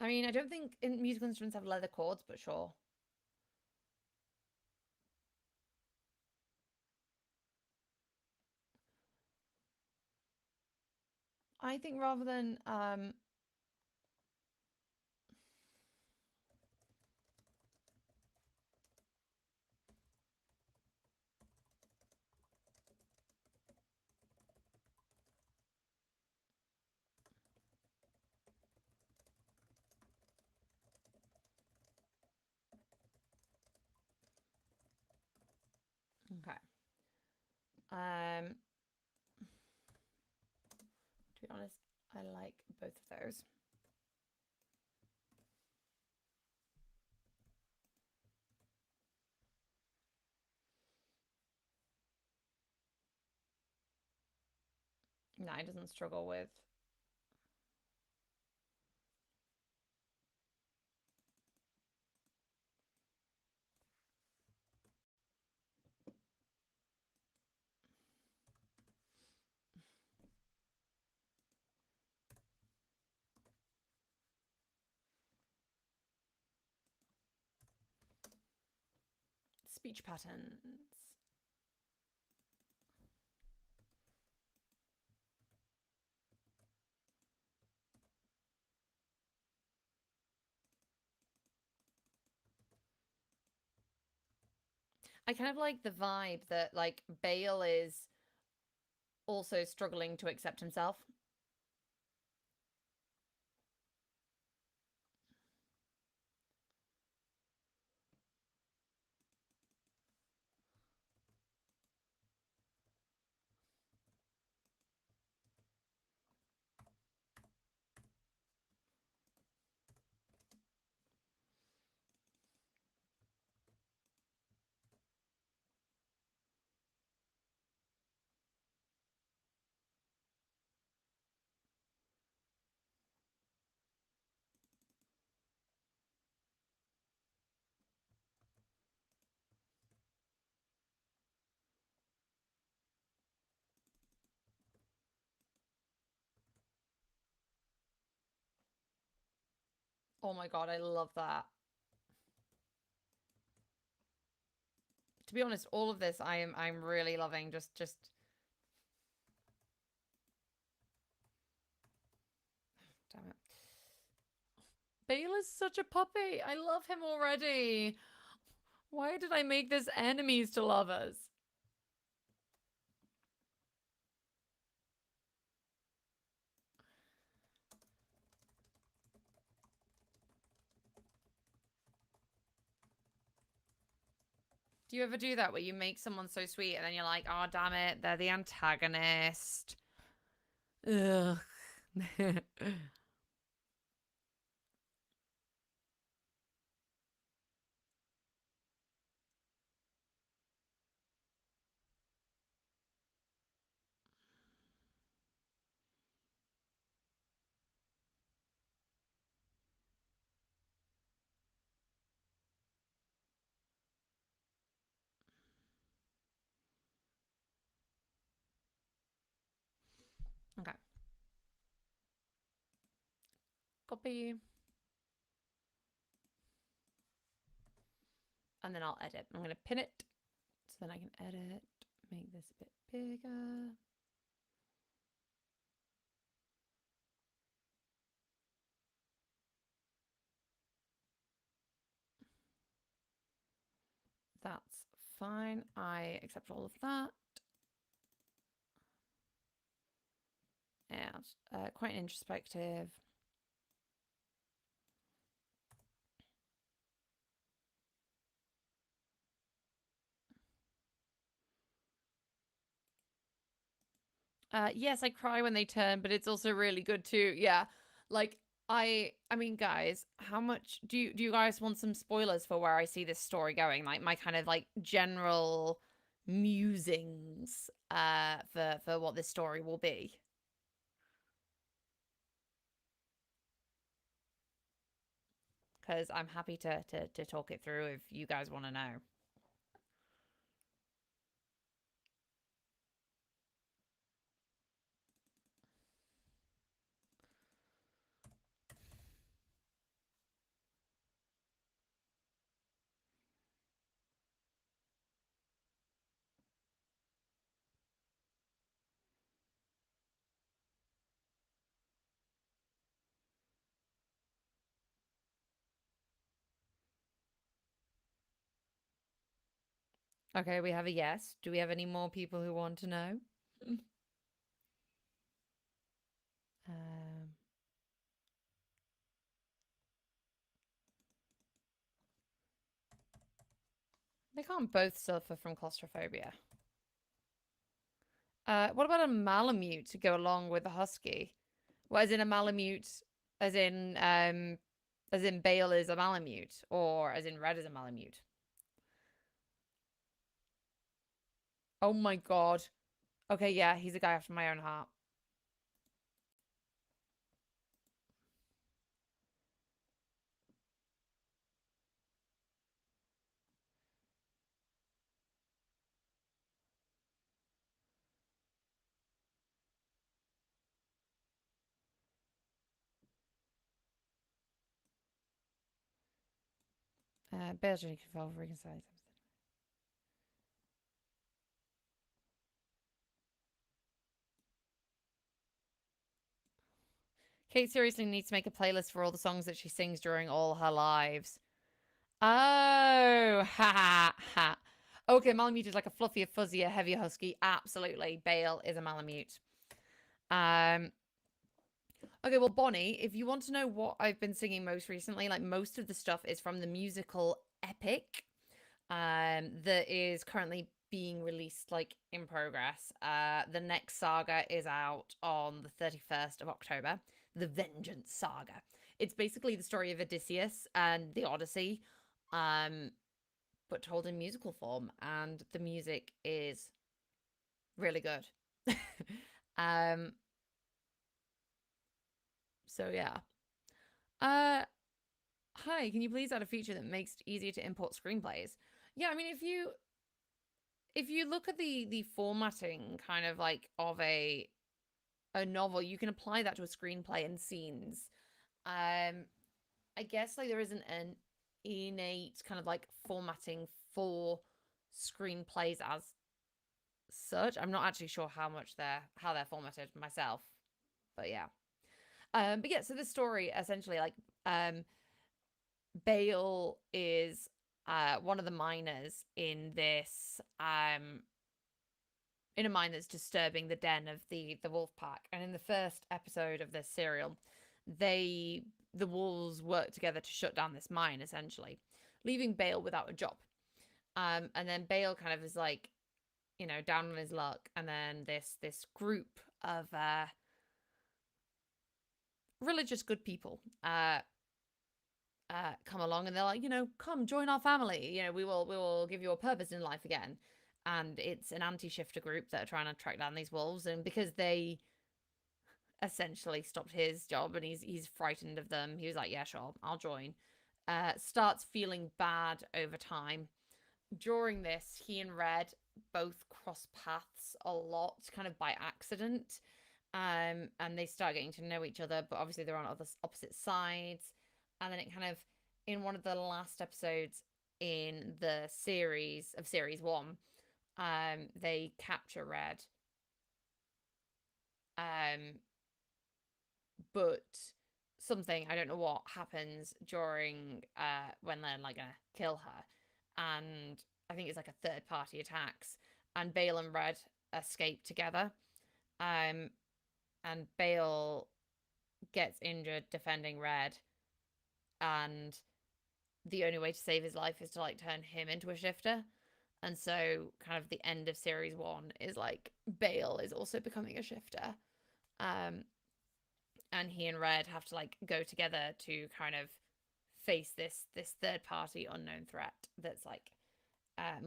I mean, I don't think musical instruments have leather chords, but sure. I think rather than okay. To be honest, I like both of those. No, it doesn't struggle with. Speech patterns. I kind of like the vibe that like Bale is also struggling to accept himself. Oh my god, I love that. To be honest, all of this I'm really loving. Just damn it. Bale is such a puppy. I love him already. Why did I make this enemies to lovers? Do you ever do that where you make someone so sweet and then you're like, oh, damn it, they're the antagonist? Ugh. Okay. Copy. And then I'll edit. I'm going to pin it so then I can edit, make this a bit bigger. That's fine. I accept all of that. And quite introspective. Yes, I cry when they turn, but it's also really good too. Yeah. Like I mean guys, how much do you guys want some spoilers for where I see this story going? Like my kind of like general musings for what this story will be. Because I'm happy to talk it through if you guys want to know. Okay, we have a yes. Do we have any more people who want to know? Um, they can't both suffer from claustrophobia. What about a Malamute to go along with a husky? Well, as in a Malamute, as in Bale is a Malamute, or as in Red is a Malamute. Oh my god. Okay, yeah, he's a guy after my own heart. Bale's journey could involve reconciling something. Kate seriously needs to make a playlist for all the songs that she sings during all her lives. Oh, ha ha. Okay, Malamute is like a fluffier, fuzzier, heavier husky. Absolutely. Bale is a Malamute. Okay, well, Bonnie, if you want to know what I've been singing most recently, like most of the stuff is from the musical Epic, that is currently being released like in progress. The next saga is out on the 31st of October, the Vengeance Saga. It's basically the story of Odysseus and the Odyssey, but told in musical form, and the music is really good. um, so yeah. Uh, Hi, can you please add a feature that makes it easier to import screenplays? Yeah, I mean, if you look at the formatting kind of like of a novel, you can apply that to a screenplay and scenes. I guess like there isn't an innate kind of like formatting for screenplays as such. I'm not actually sure how they're formatted myself, but yeah. But yeah, so the story essentially like Bale is one of the miners in a mine that's disturbing the den of the wolf pack. And in the first episode of this serial, the wolves work together to shut down this mine essentially, leaving Bale without a job. And then Bale kind of is like, down on his luck, and then this group of religious good people come along, and they're like, come join our family. We will give you a purpose in life again. And it's an anti-shifter group that are trying to track down these wolves, and because they essentially stopped his job and he's frightened of them, he was like, yeah, sure, I'll join. Starts feeling bad over time. During this, he and Red both cross paths a lot, kind of by accident. And they start getting to know each other, but obviously they're on opposite sides. And then it kind of, in one of the last episodes in the series one, they capture Red. Um, but something, I don't know what, happens during when they're like gonna kill her, and I think it's like a third party attacks, and Bale and Red escape together. Um, and Bale gets injured defending Red, and the only way to save his life is to like turn him into a shifter. And so kind of the end of series one is like Bale is also becoming a shifter. Um, and he and Red have to like go together to kind of face this third party unknown threat that's like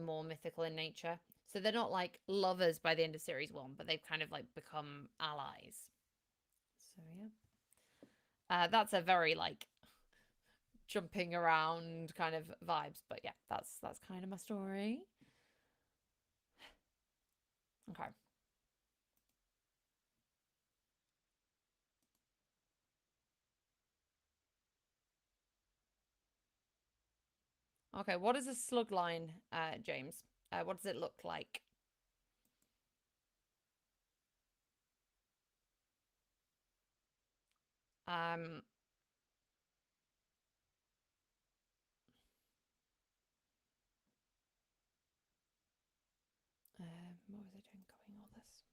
more mythical in nature. So they're not like lovers by the end of series one, but they've kind of like become allies. So yeah, that's a very like jumping around kind of vibes, but yeah, that's kind of my story. Okay. Okay, what is a slug line, James? What does it look like? Um, What was I doing copying all this?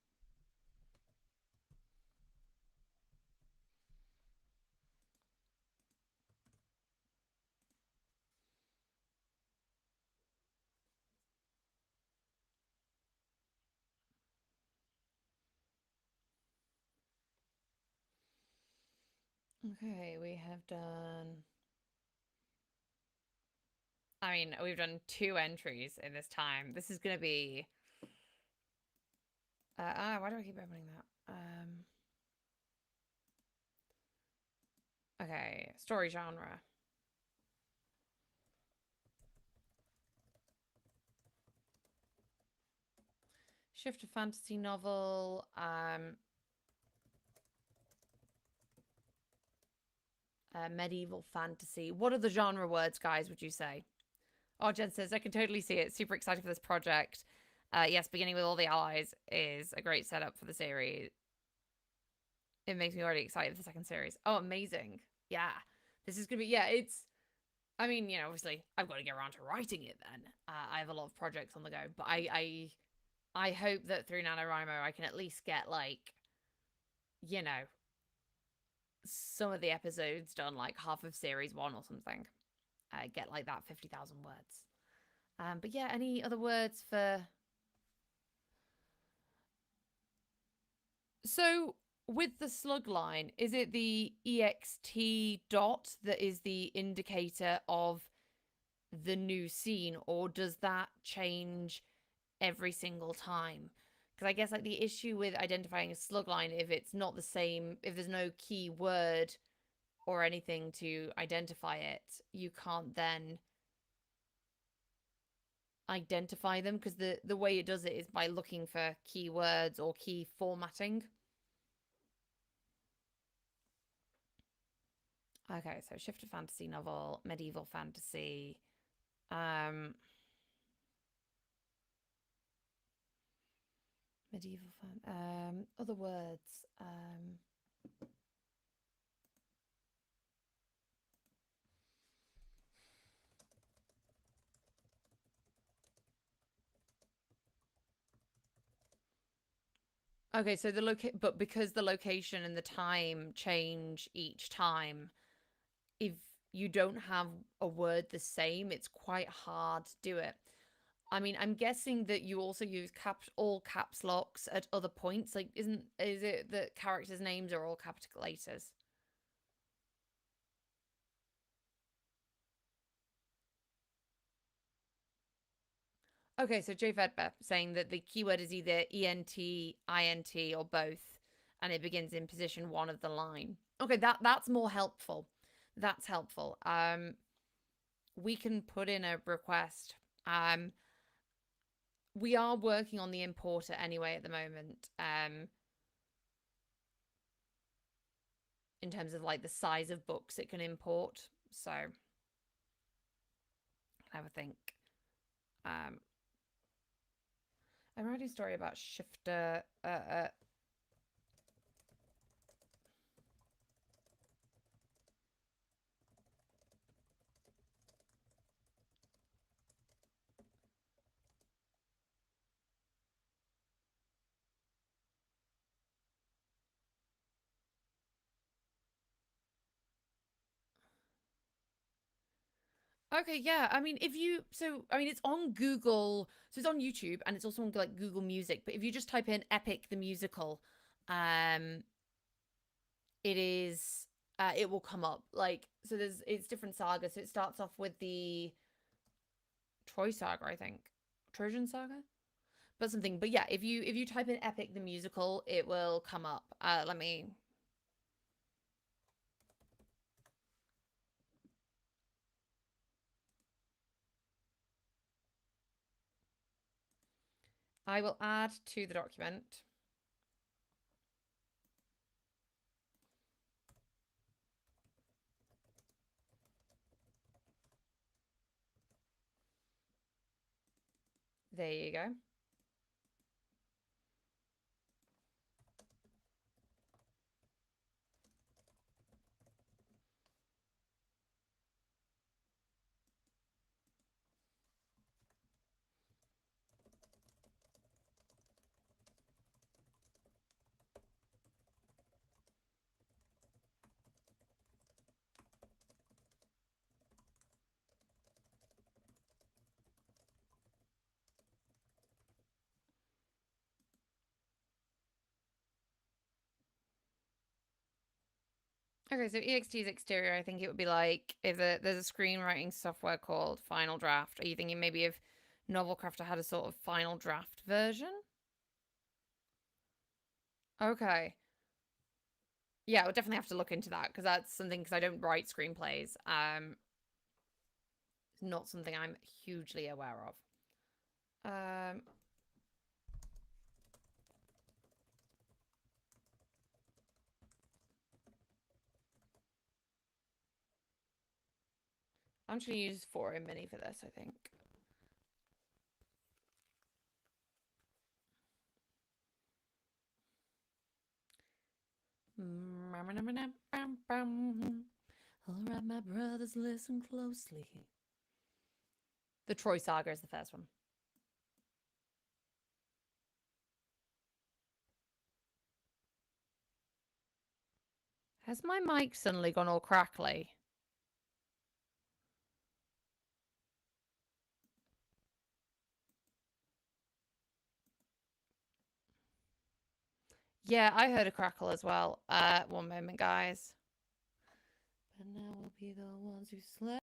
Okay, we have done... I mean, we've done 2 entries in this time. This is going to be... why do I keep opening that? Okay, story genre. Shift to fantasy novel. Medieval fantasy. What are the genre words, guys, would you say? Oh, Jen says, I can totally see it. Super excited for this project. Yes, beginning with all the allies is a great setup for the series. It makes me already excited for the second series. Oh, amazing. Yeah. This is going to be, yeah, it's, I mean, you know, obviously I've got to get around to writing it then. I have a lot of projects on the go, but I hope that through NaNoWriMo I can at least get, like, you know, some of the episodes done, like half of series 1 or something. Get like that 50,000 words. But yeah, any other words for... So with the slug line, is it the ext dot that is the indicator of the new scene, or does that change every single time? Because I guess, like, the issue with identifying a slug line, if it's not the same, if there's no key word or anything to identify it, you can't then identify them, because the way it does it is by looking for keywords or key formatting. Okay, so shift to fantasy novel, medieval fantasy. Medieval fan. Other words. Okay, so but because the location and the time change each time, if you don't have a word the same, it's quite hard to do it. I mean, I'm guessing that you also use all caps locks at other points. Like, is it that characters' names are all capital letters? Okay, so Jay Vedber saying that the keyword is either ENT, INT, or both, and it begins in position 1 of the line. Okay, that's more helpful. That's helpful. We can put in a request. We are working on the importer anyway at the moment. In terms of, like, the size of books it can import. So I have a think. I'm writing a story about shifter. Okay, yeah. I mean, it's on Google, so it's on YouTube, and it's also on, like, Google Music. But if you just type in "Epic the Musical," it is, it will come up. Like, so it's different sagas. So it starts off with the Troy saga, I think, Trojan saga, but something. But yeah, if you type in "Epic the Musical," it will come up. Let me... I will add to the document. There you go. Okay, so EXT's exterior, I think it would be like if there's a screenwriting software called Final Draft. Are you thinking maybe if Novelcrafter had a sort of Final Draft version? Okay. Yeah, we'll definitely have to look into that because that's something because I don't write screenplays. Not something I'm hugely aware of. I'm just gonna use 4 mini for this, I think. All right, my brothers, listen closely. The Troy Saga is the first one. Has my mic suddenly gone all crackly? Yeah, I heard a crackle as well. One moment, guys. But now we'll be the ones who slept.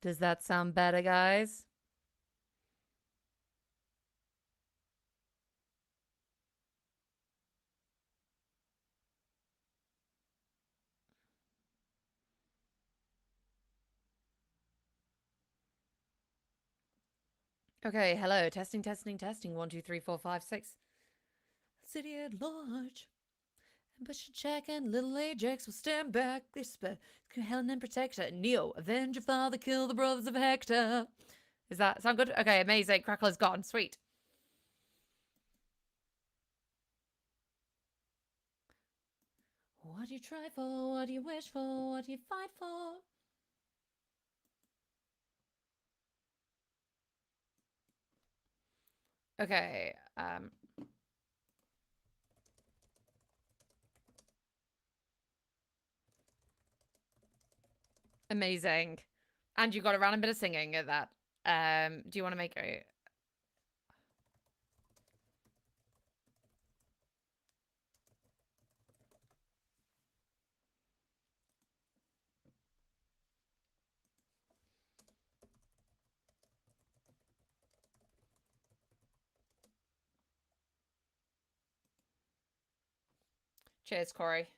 Does that sound better, guys? Okay, hello. Testing, testing, testing. 1, 2, 3, 4, 5, 6. City at large. Ambition check and little Ajax will stand back. This Helen and Protector. Neo, avenge your father, kill the brothers of Hector. Does that sound good? Okay, amazing. Crackle is gone. Sweet. What do you try for? What do you wish for? What do you fight for? Okay, amazing. And you got a random bit of singing at that. Do you want to make a... Cheers, Corey.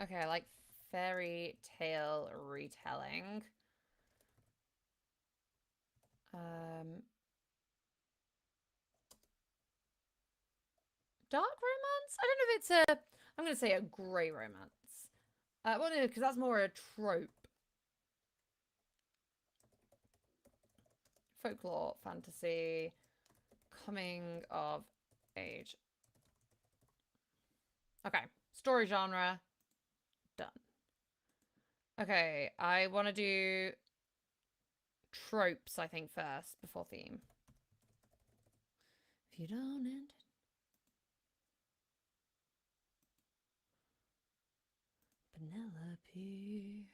Okay, I like fairy tale retelling. Dark romance? I don't know if it's a... I'm going to say a grey romance. Well, no, because that's more a trope. Folklore, fantasy, coming of age. Okay, story genre, done. Okay, I want to do tropes, I think, first, before theme. If you don't end it. Penelope.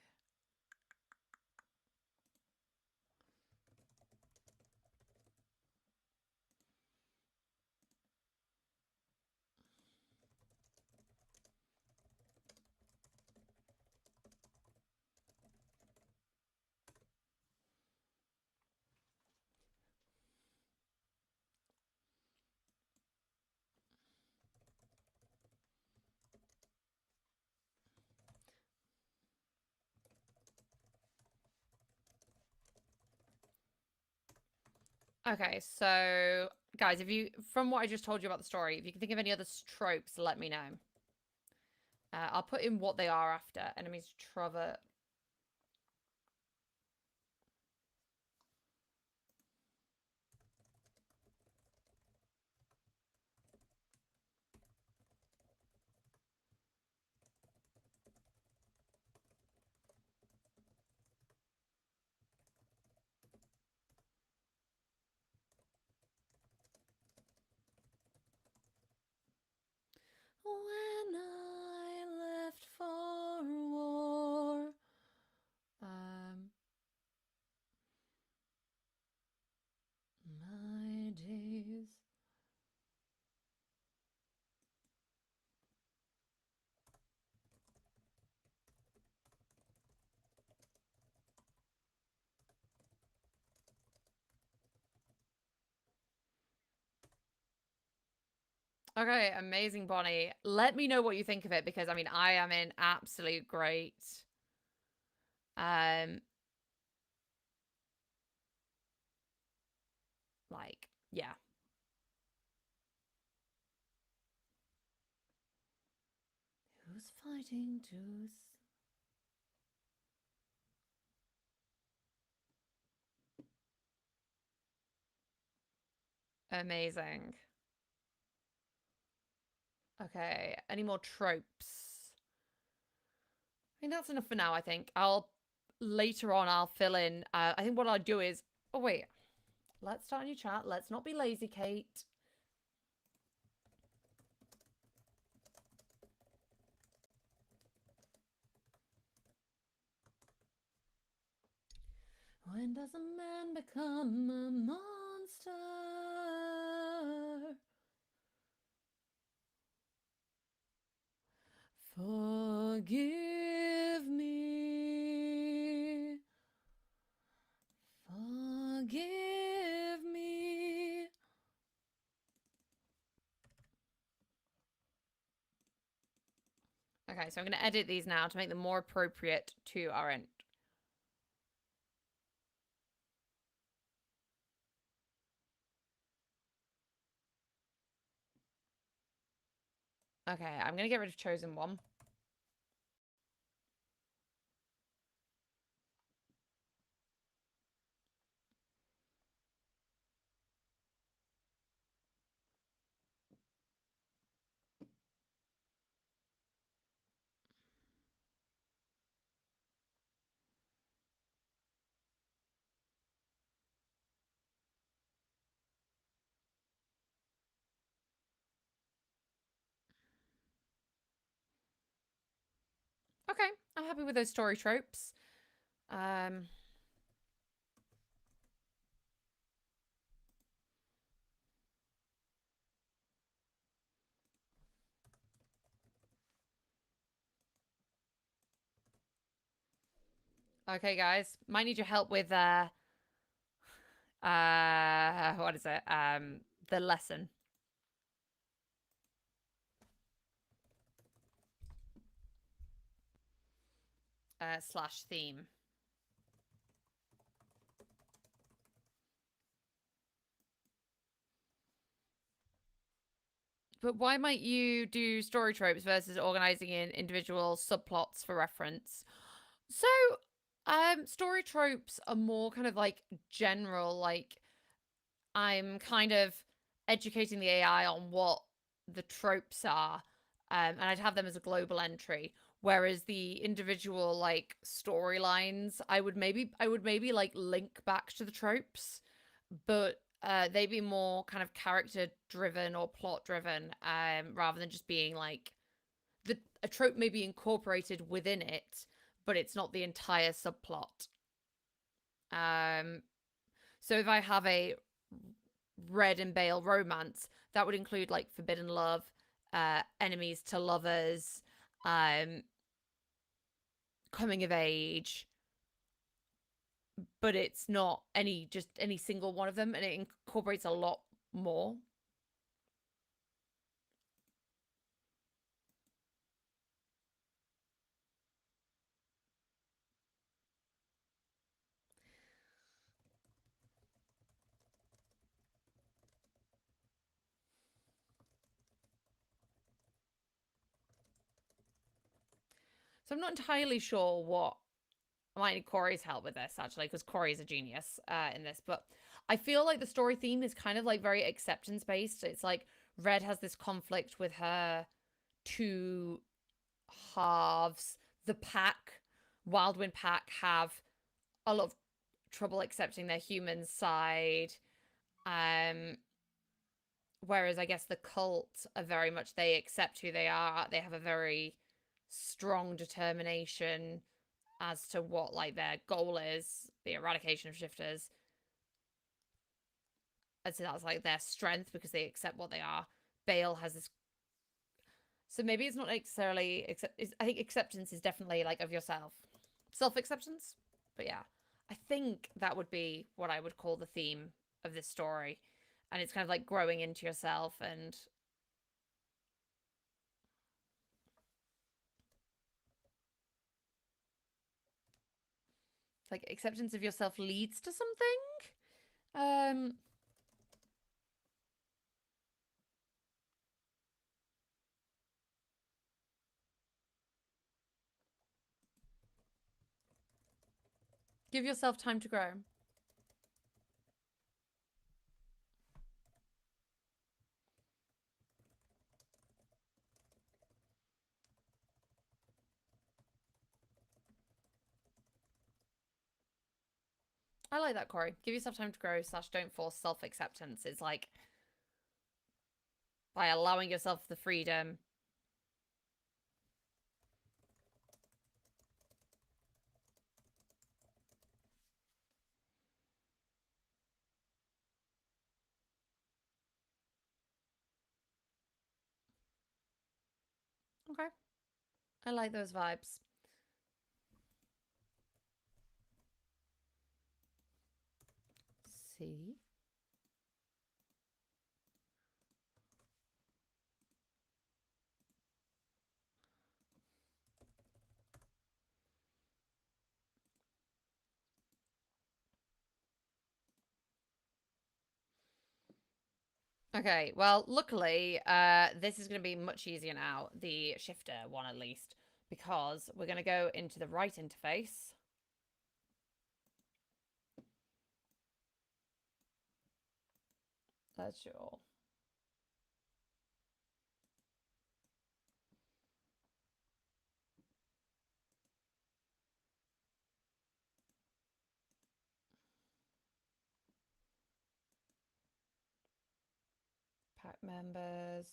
Okay, so guys, if you, from what I just told you about the story, if you can think of any other tropes, let me know. I'll put in what they are after. Enemies Trover. When I left for war. My days. Okay, amazing, Bonnie. Let me know what you think of it because I mean, I am in absolute great. Like, yeah. Who's fighting to? Amazing. Okay, any more tropes? I mean, that's enough for now, I think. Later on, I'll fill in. I think what I'll do is, oh, wait. Let's start a new chat. Let's not be lazy, Kate. When does a man become a monster? Forgive me. Forgive me. Okay, so I'm going to edit these now to make them more appropriate to our end. Okay, I'm going to get rid of chosen one. Okay, I'm happy with those story tropes. Okay, guys, might need your help with what is it? The lesson. Slash theme. But why might you do story tropes versus organizing in individual subplots for reference? So, story tropes are more kind of like general, like I'm kind of educating the AI on what the tropes are, and I'd have them as a global entry. Whereas the individual like storylines, I would maybe like link back to the tropes, but they'd be more kind of character driven or plot driven, rather than just being like a trope may be incorporated within it, but it's not the entire subplot. So if I have a Red and Bale romance, that would include like forbidden love, enemies to lovers, coming of age, but it's not any single one of them, and it incorporates a lot more. So I'm not entirely sure what I might need Corey's help with this actually, because Corey's a genius in this. But I feel like the story theme is kind of like very acceptance based. It's like Red has this conflict with her two halves. The pack, Wildwind pack, have a lot of trouble accepting their human side. Um, Whereas I guess the cult are very much, they accept who they are. They have a very strong determination as to what like their goal is, the eradication of shifters. And so that's like their strength because they accept what they are. Bale has this, so maybe it's not necessarily accept. I think acceptance is definitely like of yourself, self-acceptance. But yeah, I think that would be what I would call the theme of this story, and it's kind of like growing into yourself and like acceptance of yourself leads to something. Um, give yourself time to grow. I like that, Corey. Give yourself time to grow / don't force self-acceptance. It's like by allowing yourself the freedom. Okay. I like those vibes. See? Okay, well, luckily, this is going to be much easier now, the shifter one at least, because we're going to go into the right interface. That's sure. Pack members.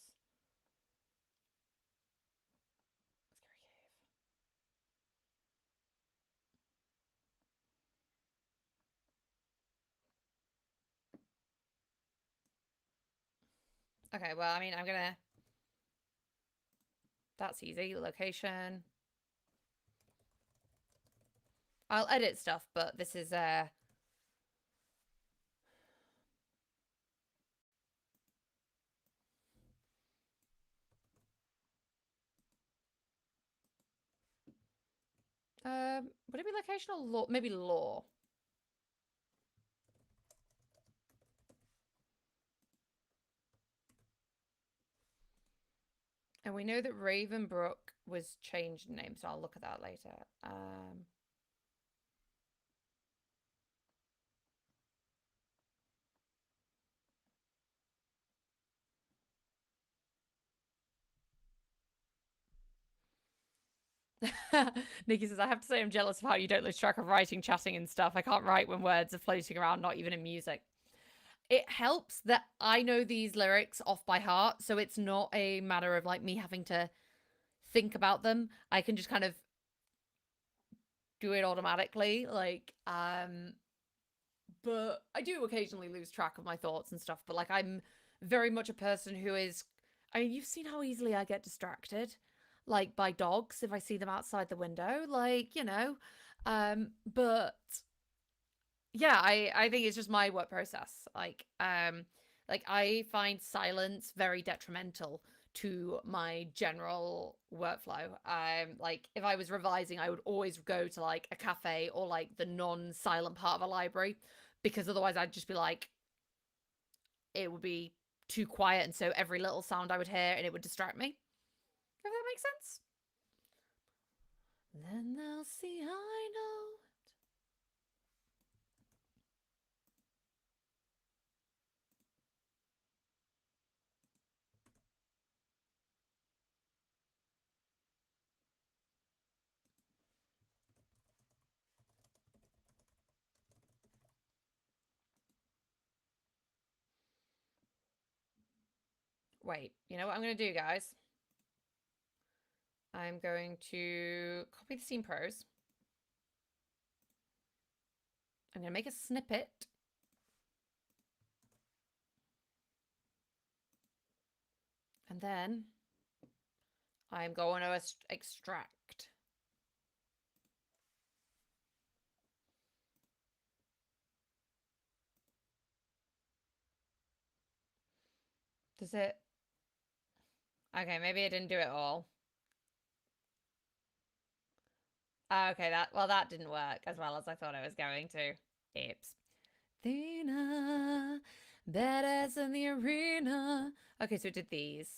Okay, well, I mean, I'm going to... That's easy. Location. I'll edit stuff, but this is... would it be location or law? Maybe law. And we know that Ravenbrook was changed in name, so I'll look at that later. Nikki says, I have to say I'm jealous of how you don't lose track of writing, chatting, and stuff. I can't write when words are floating around, not even in music. It helps that I know these lyrics off by heart, so it's not a matter of like me having to think about them. I can just kind of do it automatically. But I do occasionally lose track of my thoughts and stuff. But like, I'm very much a person who is, I mean, you've seen how easily I get distracted, like by dogs if I see them outside the window, like, you know. But yeah, I think it's just my work process. Like I find silence very detrimental to my general workflow. Like if I was revising, I would always go to like a cafe or like the non-silent part of a library, because otherwise I'd just be like, it would be too quiet, and so every little sound I would hear and it would distract me. If that makes sense. Then they'll see I know. Wait, you know what I'm going to do, guys? I'm going to copy the scene prose. I'm going to make a snippet. And then I'm going to extract. Does it? Okay, maybe I didn't do it all. Okay, that didn't work as well as I thought it was going to. Oops. Athena, badass in the arena. Okay, so it did these.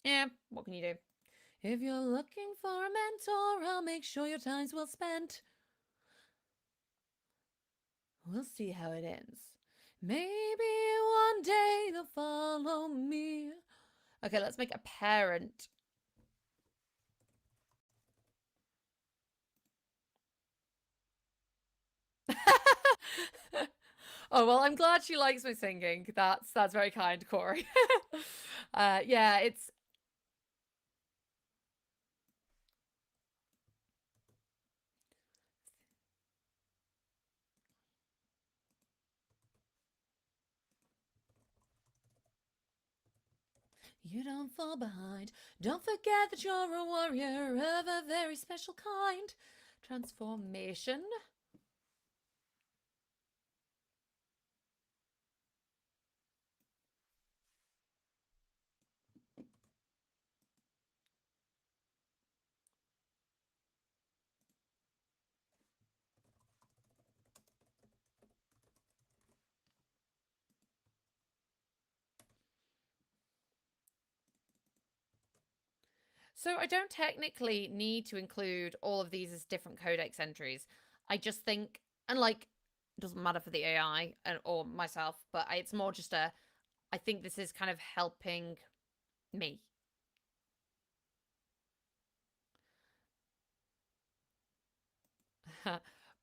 Yeah, what can you do? If you're looking for a mentor, I'll make sure your time's well spent. We'll see how it ends. Maybe one day they'll follow me. Okay, let's make a parent. Oh, well, I'm glad she likes my singing. That's very kind, Corey. Yeah, it's you don't fall behind. Don't forget that you're a warrior of a very special kind. Transformation. So I don't technically need to include all of these as different codex entries. I just think, and like, it doesn't matter for the AI or myself, but it's more just I think this is kind of helping me.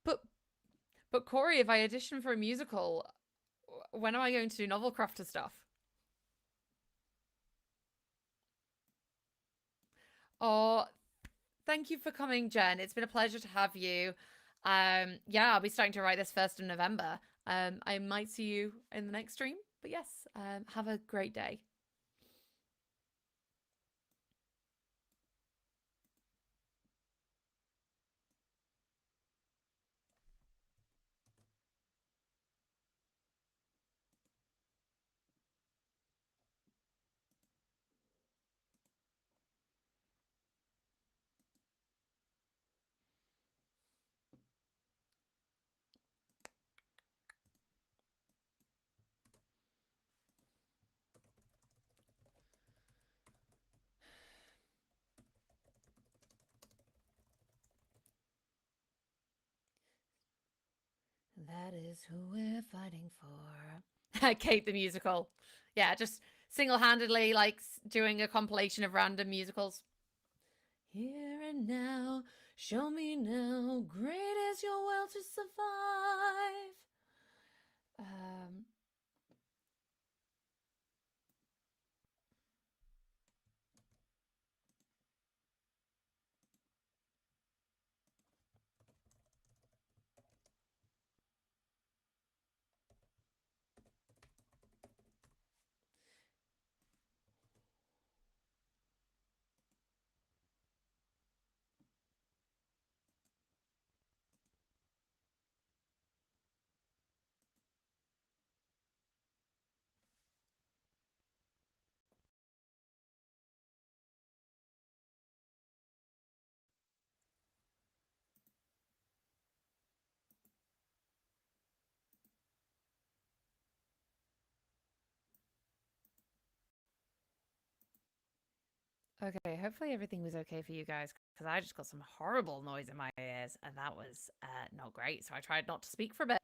but but Corey, if I audition for a musical, when am I going to do Novelcrafter stuff? Oh, thank you for coming, Jen. It's been a pleasure to have you. Yeah, I'll be starting to write this 1st of November. I might see you in the next stream, but yes, have a great day. That is who we're fighting for. Kate the musical. Yeah, just single-handedly like doing a compilation of random musicals. Here and now, show me now, great is your will to survive. Um, Okay, hopefully everything was okay for you guys because I just got some horrible noise in my ears and that was not great. So I tried not to speak for a bit.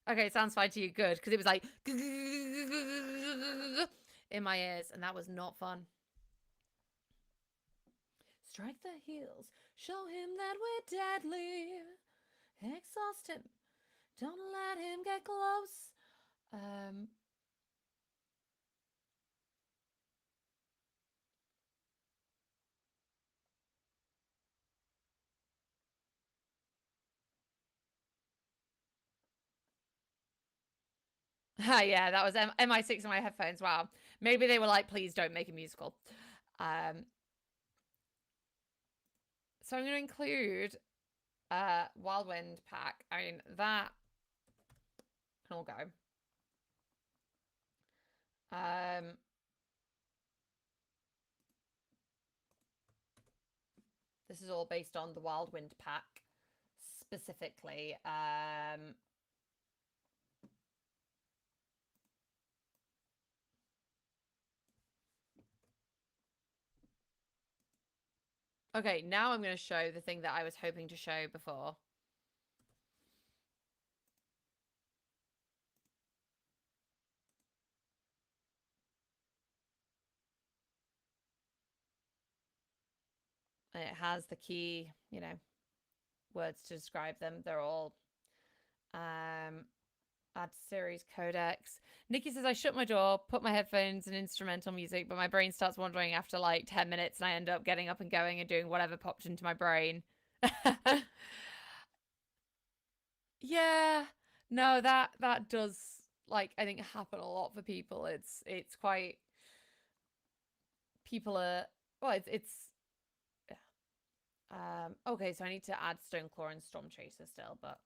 Okay, it sounds fine to you. Good, because it was like in my ears and that was not fun. Strike the heels, show him that we're deadly. Exhaust him, don't let him get close. Yeah, that was MI6 in my headphones. Wow. Maybe they were like, please don't make a musical. So I'm going to include Wild Wind pack. I mean, that can all go. This is all based on the Wild Wind pack specifically. Okay, now I'm going to show the thing that I was hoping to show before. And it has the key, you know, words to describe them. They're all add series codex. Nikki says I shut my door, put my headphones and instrumental music, but my brain starts wandering after like 10 minutes and I end up getting up and going and doing whatever popped into my brain. Yeah. No, that does like I think happen a lot for people. It's quite people are well it's okay, so I need to add Stoneclaw and Stormchaser still, but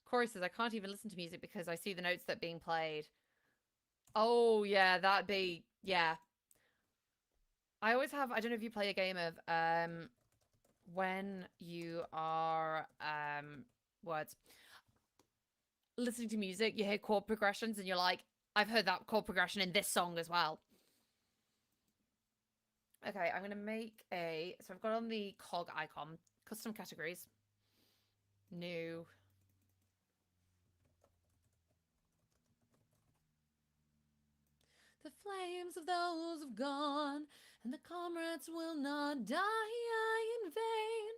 Corey says I can't even listen to music because I see the notes that are being played. Oh yeah, that'd be yeah. I always have I don't know if you play a game of when you are words listening to music, you hear chord progressions and you're like, I've heard that chord progression in this song as well. Okay, I'm gonna make so I've got on the cog icon, custom categories, new. The flames of those have gone, and the comrades will not die in vain.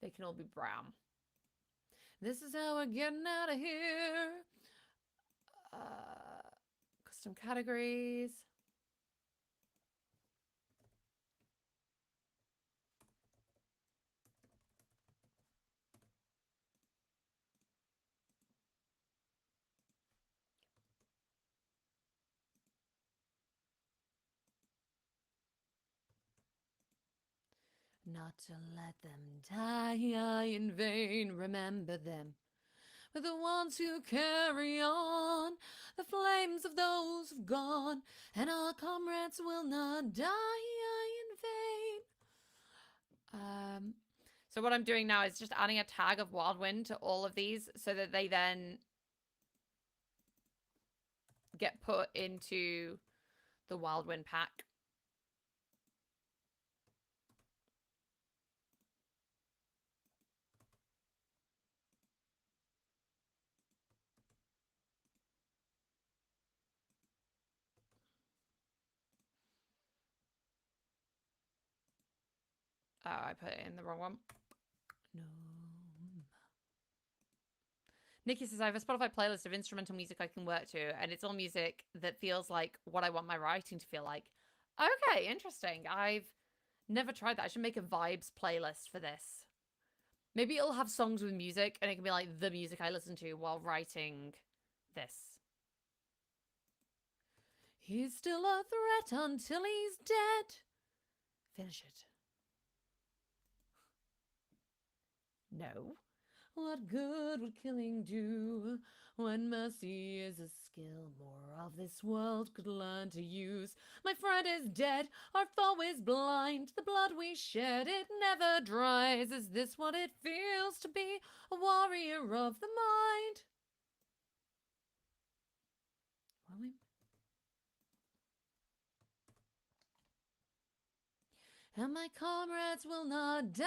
They can all be brown. This is how we're getting out of here. Custom categories. Not to let them die in vain. Remember them. We're the ones who carry on. The flames of those who've gone, and our comrades will not die in vain. So what I'm doing now is just adding a tag of Wild Wind to all of these so that they then get put into the Wild Wind pack. Oh, I put it in the wrong one. No. Nikki says, I have a Spotify playlist of instrumental music I can work to, and it's all music that feels like what I want my writing to feel like. Okay, interesting. I've never tried that. I should make a vibes playlist for this. Maybe it'll have songs with music, and it can be like the music I listen to while writing this. He's still a threat until he's dead. Finish it. No. What good would killing do when mercy is a skill more of this world could learn to use? My friend is dead, our foe is blind. The blood we shed, it never dries. Is this what it feels to be a warrior of the mind? And my comrades will not die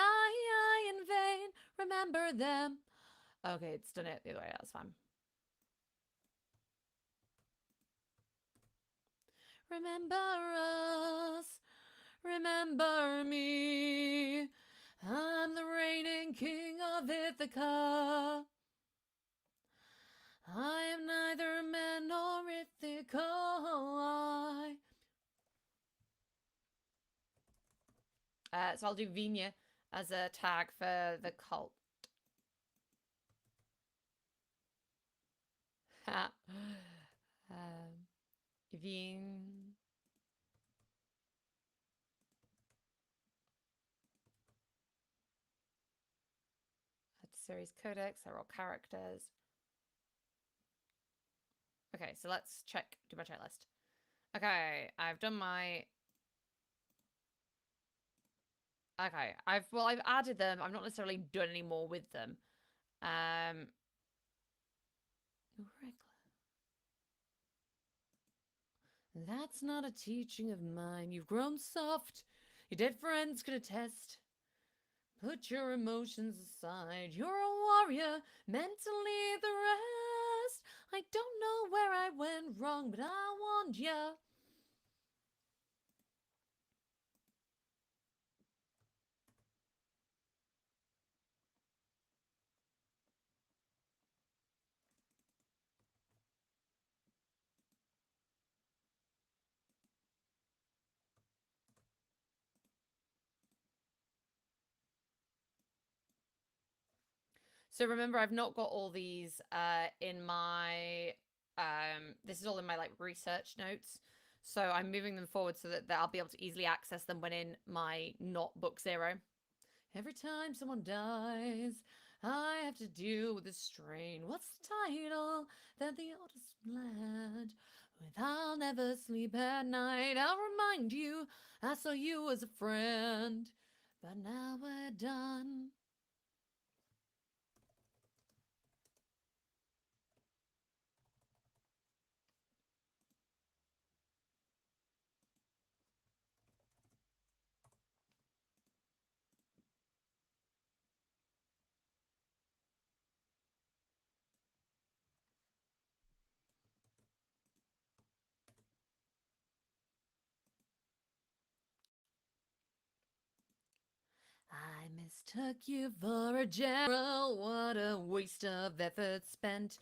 in vain. Remember them. Okay, it's done it the other way. That's fine. Remember us. Remember me. I'm the reigning king of Ithaca. I am neither man nor Ithaca. So I'll do Vina as a tag for the cult. Vin. Series Codex, they're all characters. Okay, so let's do my checklist. Okay, I've done my... Okay, I've added them. I've not necessarily done any more with them. That's not a teaching of mine. You've grown soft. Your dead friends could attest. Put your emotions aside. You're a warrior, meant to lead the rest. I don't know where I went wrong, but I warned ya. So remember, I've not got all these in my... this is all in my like research notes. So I'm moving them forward so that I'll be able to easily access them when in my not book zero. Every time someone dies, I have to deal with the strain. What's the title that the artist planned? With I'll never sleep at night, I'll remind you I saw you as a friend. But now we're done. I mistook you for a general. What a waste of effort spent.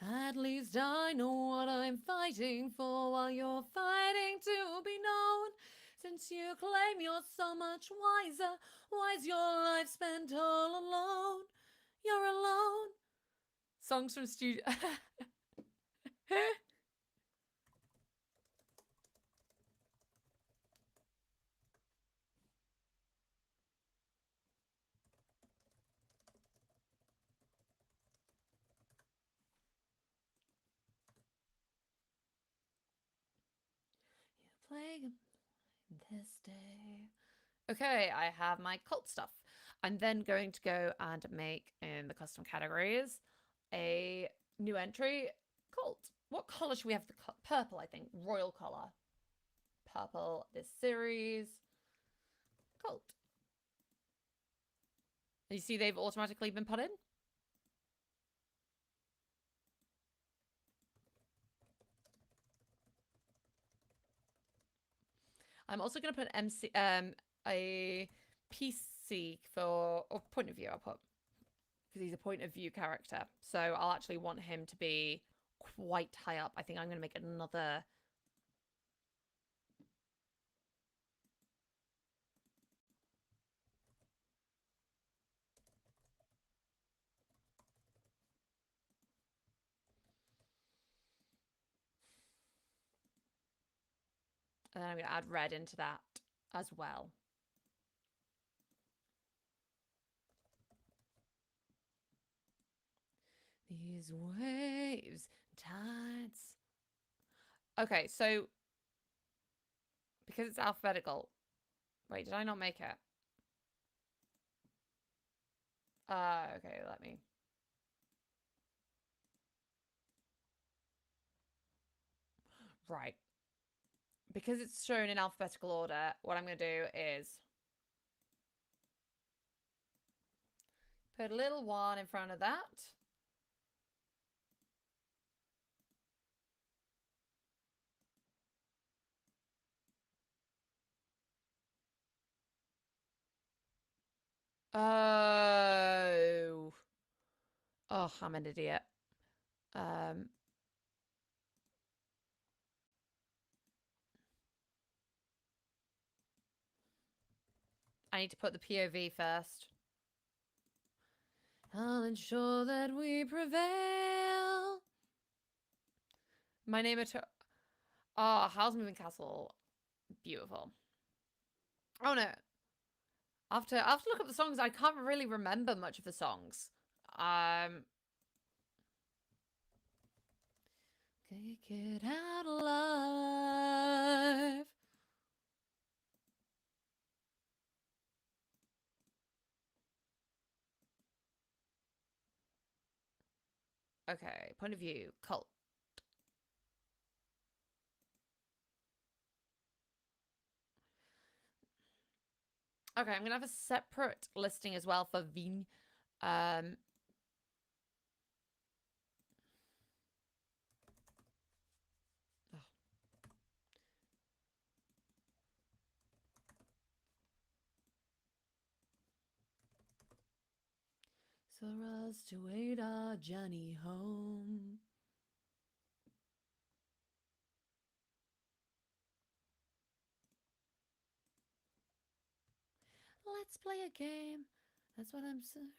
At least I know what I'm fighting for while you're fighting to be known. Since you claim you're so much wiser, why's your life spent all alone? You're alone. Songs from studio. You play this day. Okay, I have my cult stuff. I'm then going to go and make in the custom categories a new entry, cult. What color should we have? The purple, I think. Royal color. Purple, this series. Cult. You see they've automatically been put in? I'm also going to put a PC or point of view I'll put. Because he's a point of view character. So I'll actually want him to be quite high up. I think I'm going to make another... And then I'm going to add red into that as well. These waves, tides. Okay, so because it's alphabetical. Wait, did I not make it? Okay, let me. Right. Because it's shown in alphabetical order, what I'm going to do is put a little 1 in front of that. Oh. Oh, I'm an idiot. I need to put the POV first. I'll ensure that we prevail. My name is... Oh, Howl's Moving Castle. Beautiful. Oh, no. I have to look up the songs. I can't really remember much of the songs. Take it out alive. Okay, point of view, cult. Okay, I'm gonna have a separate listing as well for Vigne. Oh. So us to wait our journey home. Let's play a game. That's what I'm serving.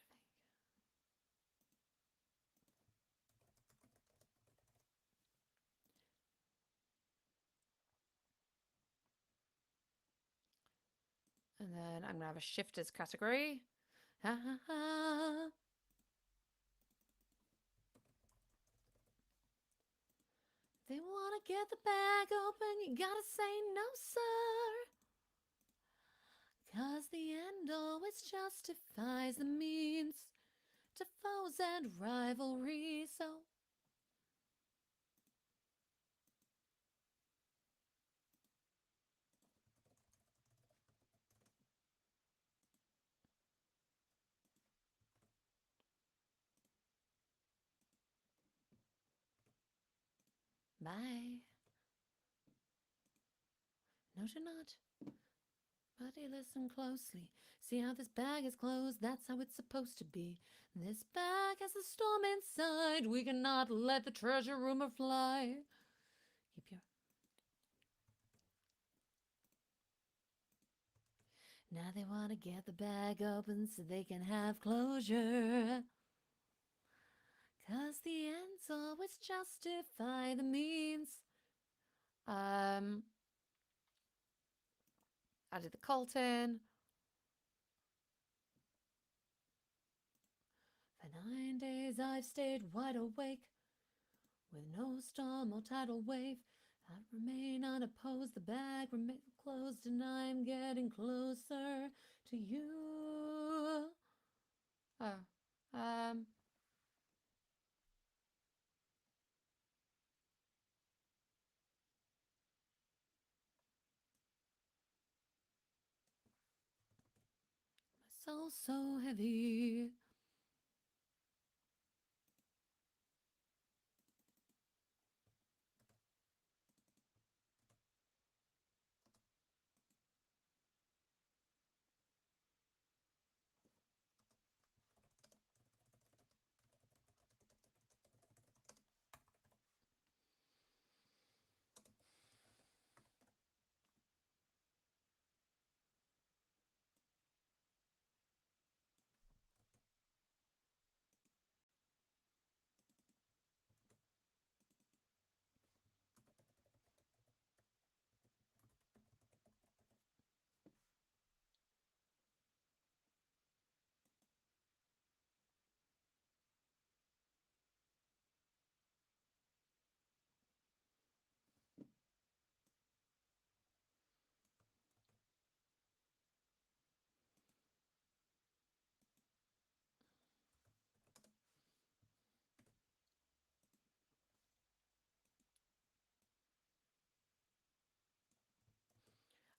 And then I'm gonna have a shifters category. Ha ha ha. They wanna get the bag open, you gotta say no, sir. 'Cause the end always justifies the means to foes and rivalry, so... Bye. No, do not. Buddy, listen closely. See how this bag is closed? That's how it's supposed to be. This bag has a storm inside. We cannot let the treasure rumor fly. Keep your... Now they want to get the bag open so they can have closure. 'Cause the ends always justify the means. Added the Colton. For 9 days I've stayed wide awake, with no storm or tidal wave. I remain unopposed, the bag remains closed, and I'm getting closer to you. Oh, my soul's so heavy.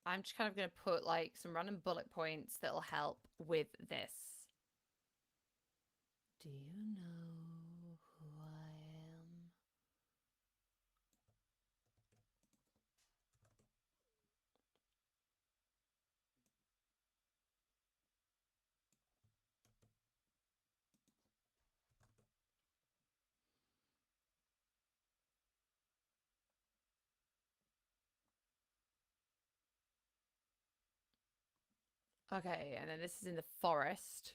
I'm just kind of going to put like some random bullet points that'll help with this. Do you know who I am? Okay, and then this is in the forest.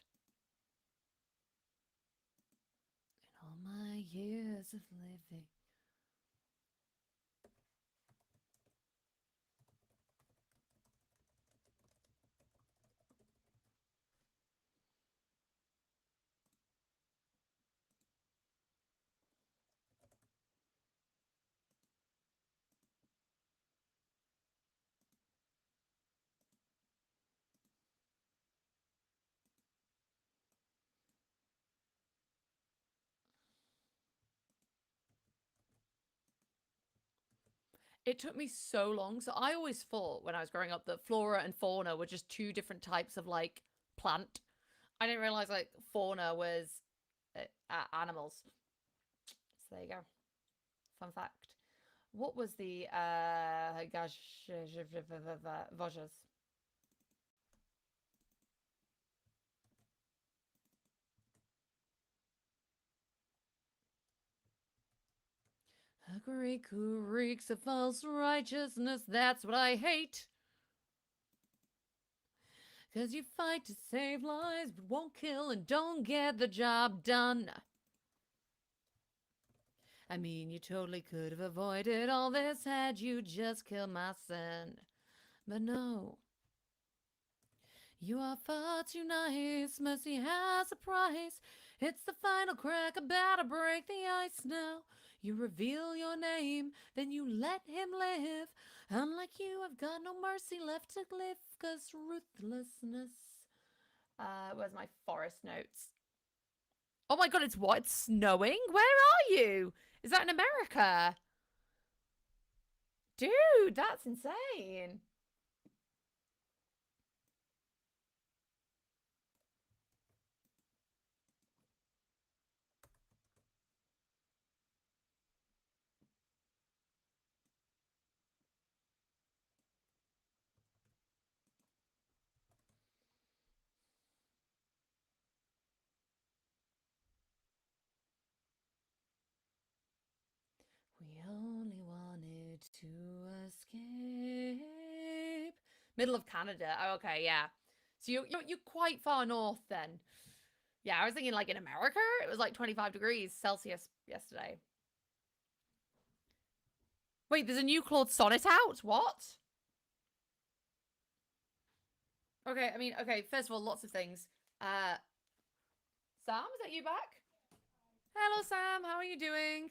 In all my years of living. It took me so long. So I always thought when I was growing up that flora and fauna were just two different types of like plant. I didn't realize like fauna was animals. So there you go. Fun fact. What was the Vojas? A Greek who reeks of false righteousness, that's what I hate. 'Cause you fight to save lives, but won't kill and don't get the job done. I mean, you totally could have avoided all this had you just killed my son. But no. You are far too nice. Mercy has a price. It's the final crack, about to break the ice now. You reveal your name, then you let him live. Unlike you, I've got no mercy left to live, 'cause ruthlessness. Where's my forest notes? Oh my god, it's what? It's snowing? Where are you? Is that in America? Dude, that's insane. We only wanted to escape. Middle of Canada. Oh, okay, yeah. So you're quite far north then. Yeah, I was thinking like in America, it was like 25 degrees Celsius yesterday. Wait, there's a new Claude Sonnet out? What? Okay, I mean, okay, first of all, lots of things. Sam, is that you back? Hello, Sam. How are you doing?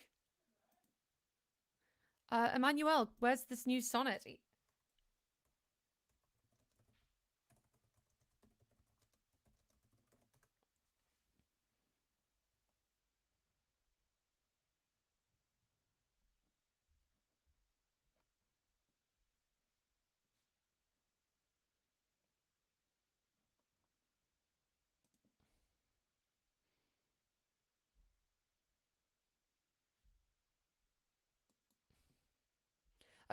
Emmanuel, where's this new sonnet?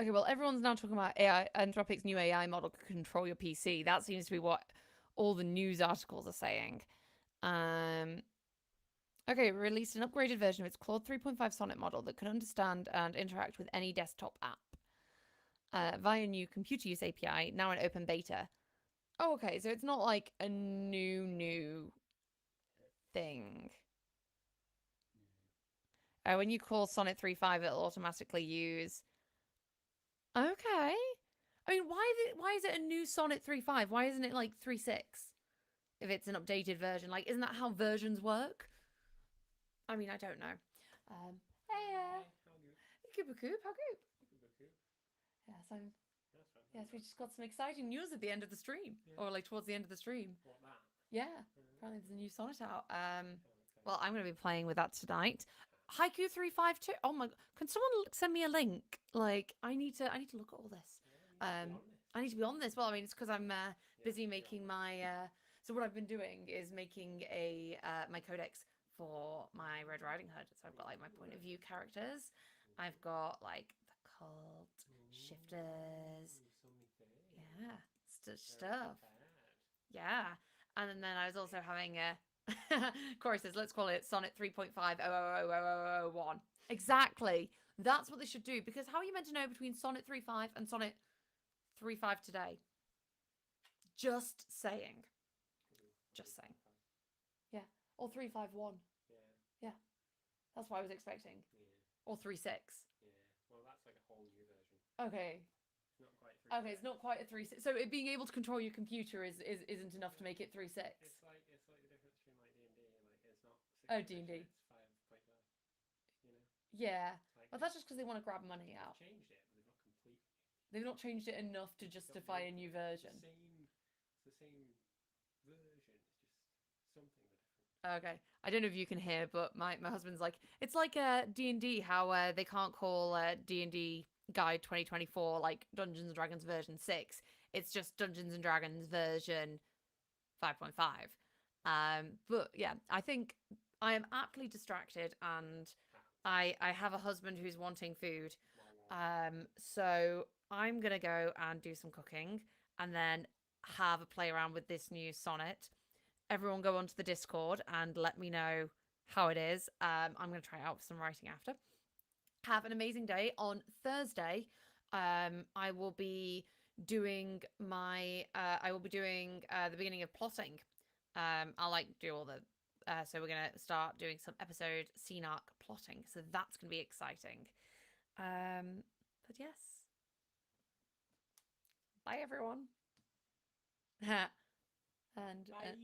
Okay, well, everyone's now talking about AI, Anthropic's new AI model could control your PC. That seems to be what all the news articles are saying. Okay, released an upgraded version of its Claude 3.5 Sonnet model that can understand and interact with any desktop app via new computer use API, now in open beta. Oh, okay, so it's not like a new thing. When you call Sonnet 3.5, it'll automatically use. Okay. I mean, why is it a new Sonnet 3.5? Why isn't it like 3.6? If it's an updated version, like, isn't that how versions work? I mean, I don't know. Hey, Koopa Coop, how Coop? Yes, yes, we just got some exciting news at the end of the stream, or like towards the end of the stream. What, that? Yeah, apparently there's a new Sonnet out. Well, I'm going to be playing with that tonight. Haiku 352. Oh my! Can someone send me a link? Like, I need to look at all this. I need to be on this. Well, I mean, it's because I'm busy you're making on my. So what I've been doing is making a my codex for my Red Riding Hood. So I've got like my point of view characters. I've got like the cult shifters. so many things. Yeah, Very stuff. prepared. Yeah, and then I was also having choruses. Let's call it Sonnet 3.5 Exactly. That's what they should do, because how are you meant to know between Sonnet 3.5 and Sonnet 3.5 today? Just saying. Just saying. Yeah. Or 3.5.1. Yeah. Yeah. That's what I was expecting. Yeah. Or 3.6. Yeah. Well, that's like a whole new version. Okay. It's not quite 3. Okay, it's not quite a 3.6. So it being able to control your computer isn't enough to make it 3.6. It's like the difference between like D&D and like it's not 6 Oh, D&D. It's 5.5. You know. Yeah. Like, Well, that's just because they want to grab money they've out. changed it, but they've not completely. They've not changed it enough to justify a new version. It's the same version. It's just something different. Okay. I don't know if you can hear, but my husband's like, it's like D&D, how they can't call D&D Guide 2024 like Dungeons and Dragons version 6. It's just Dungeons and Dragons version 5.5. But yeah, I think I am aptly distracted, and I have a husband who's wanting food. So I'm gonna go and do some cooking and then have a play around with this new sonnet. Everyone go onto the Discord and let me know how it is. I'm going to try out some writing after. Have an amazing day. On Thursday, I will be doing the beginning of plotting. I'll like do all the. So we're gonna start doing some episode scene arc plotting. So that's gonna be exciting. But yes, bye everyone. and Bye.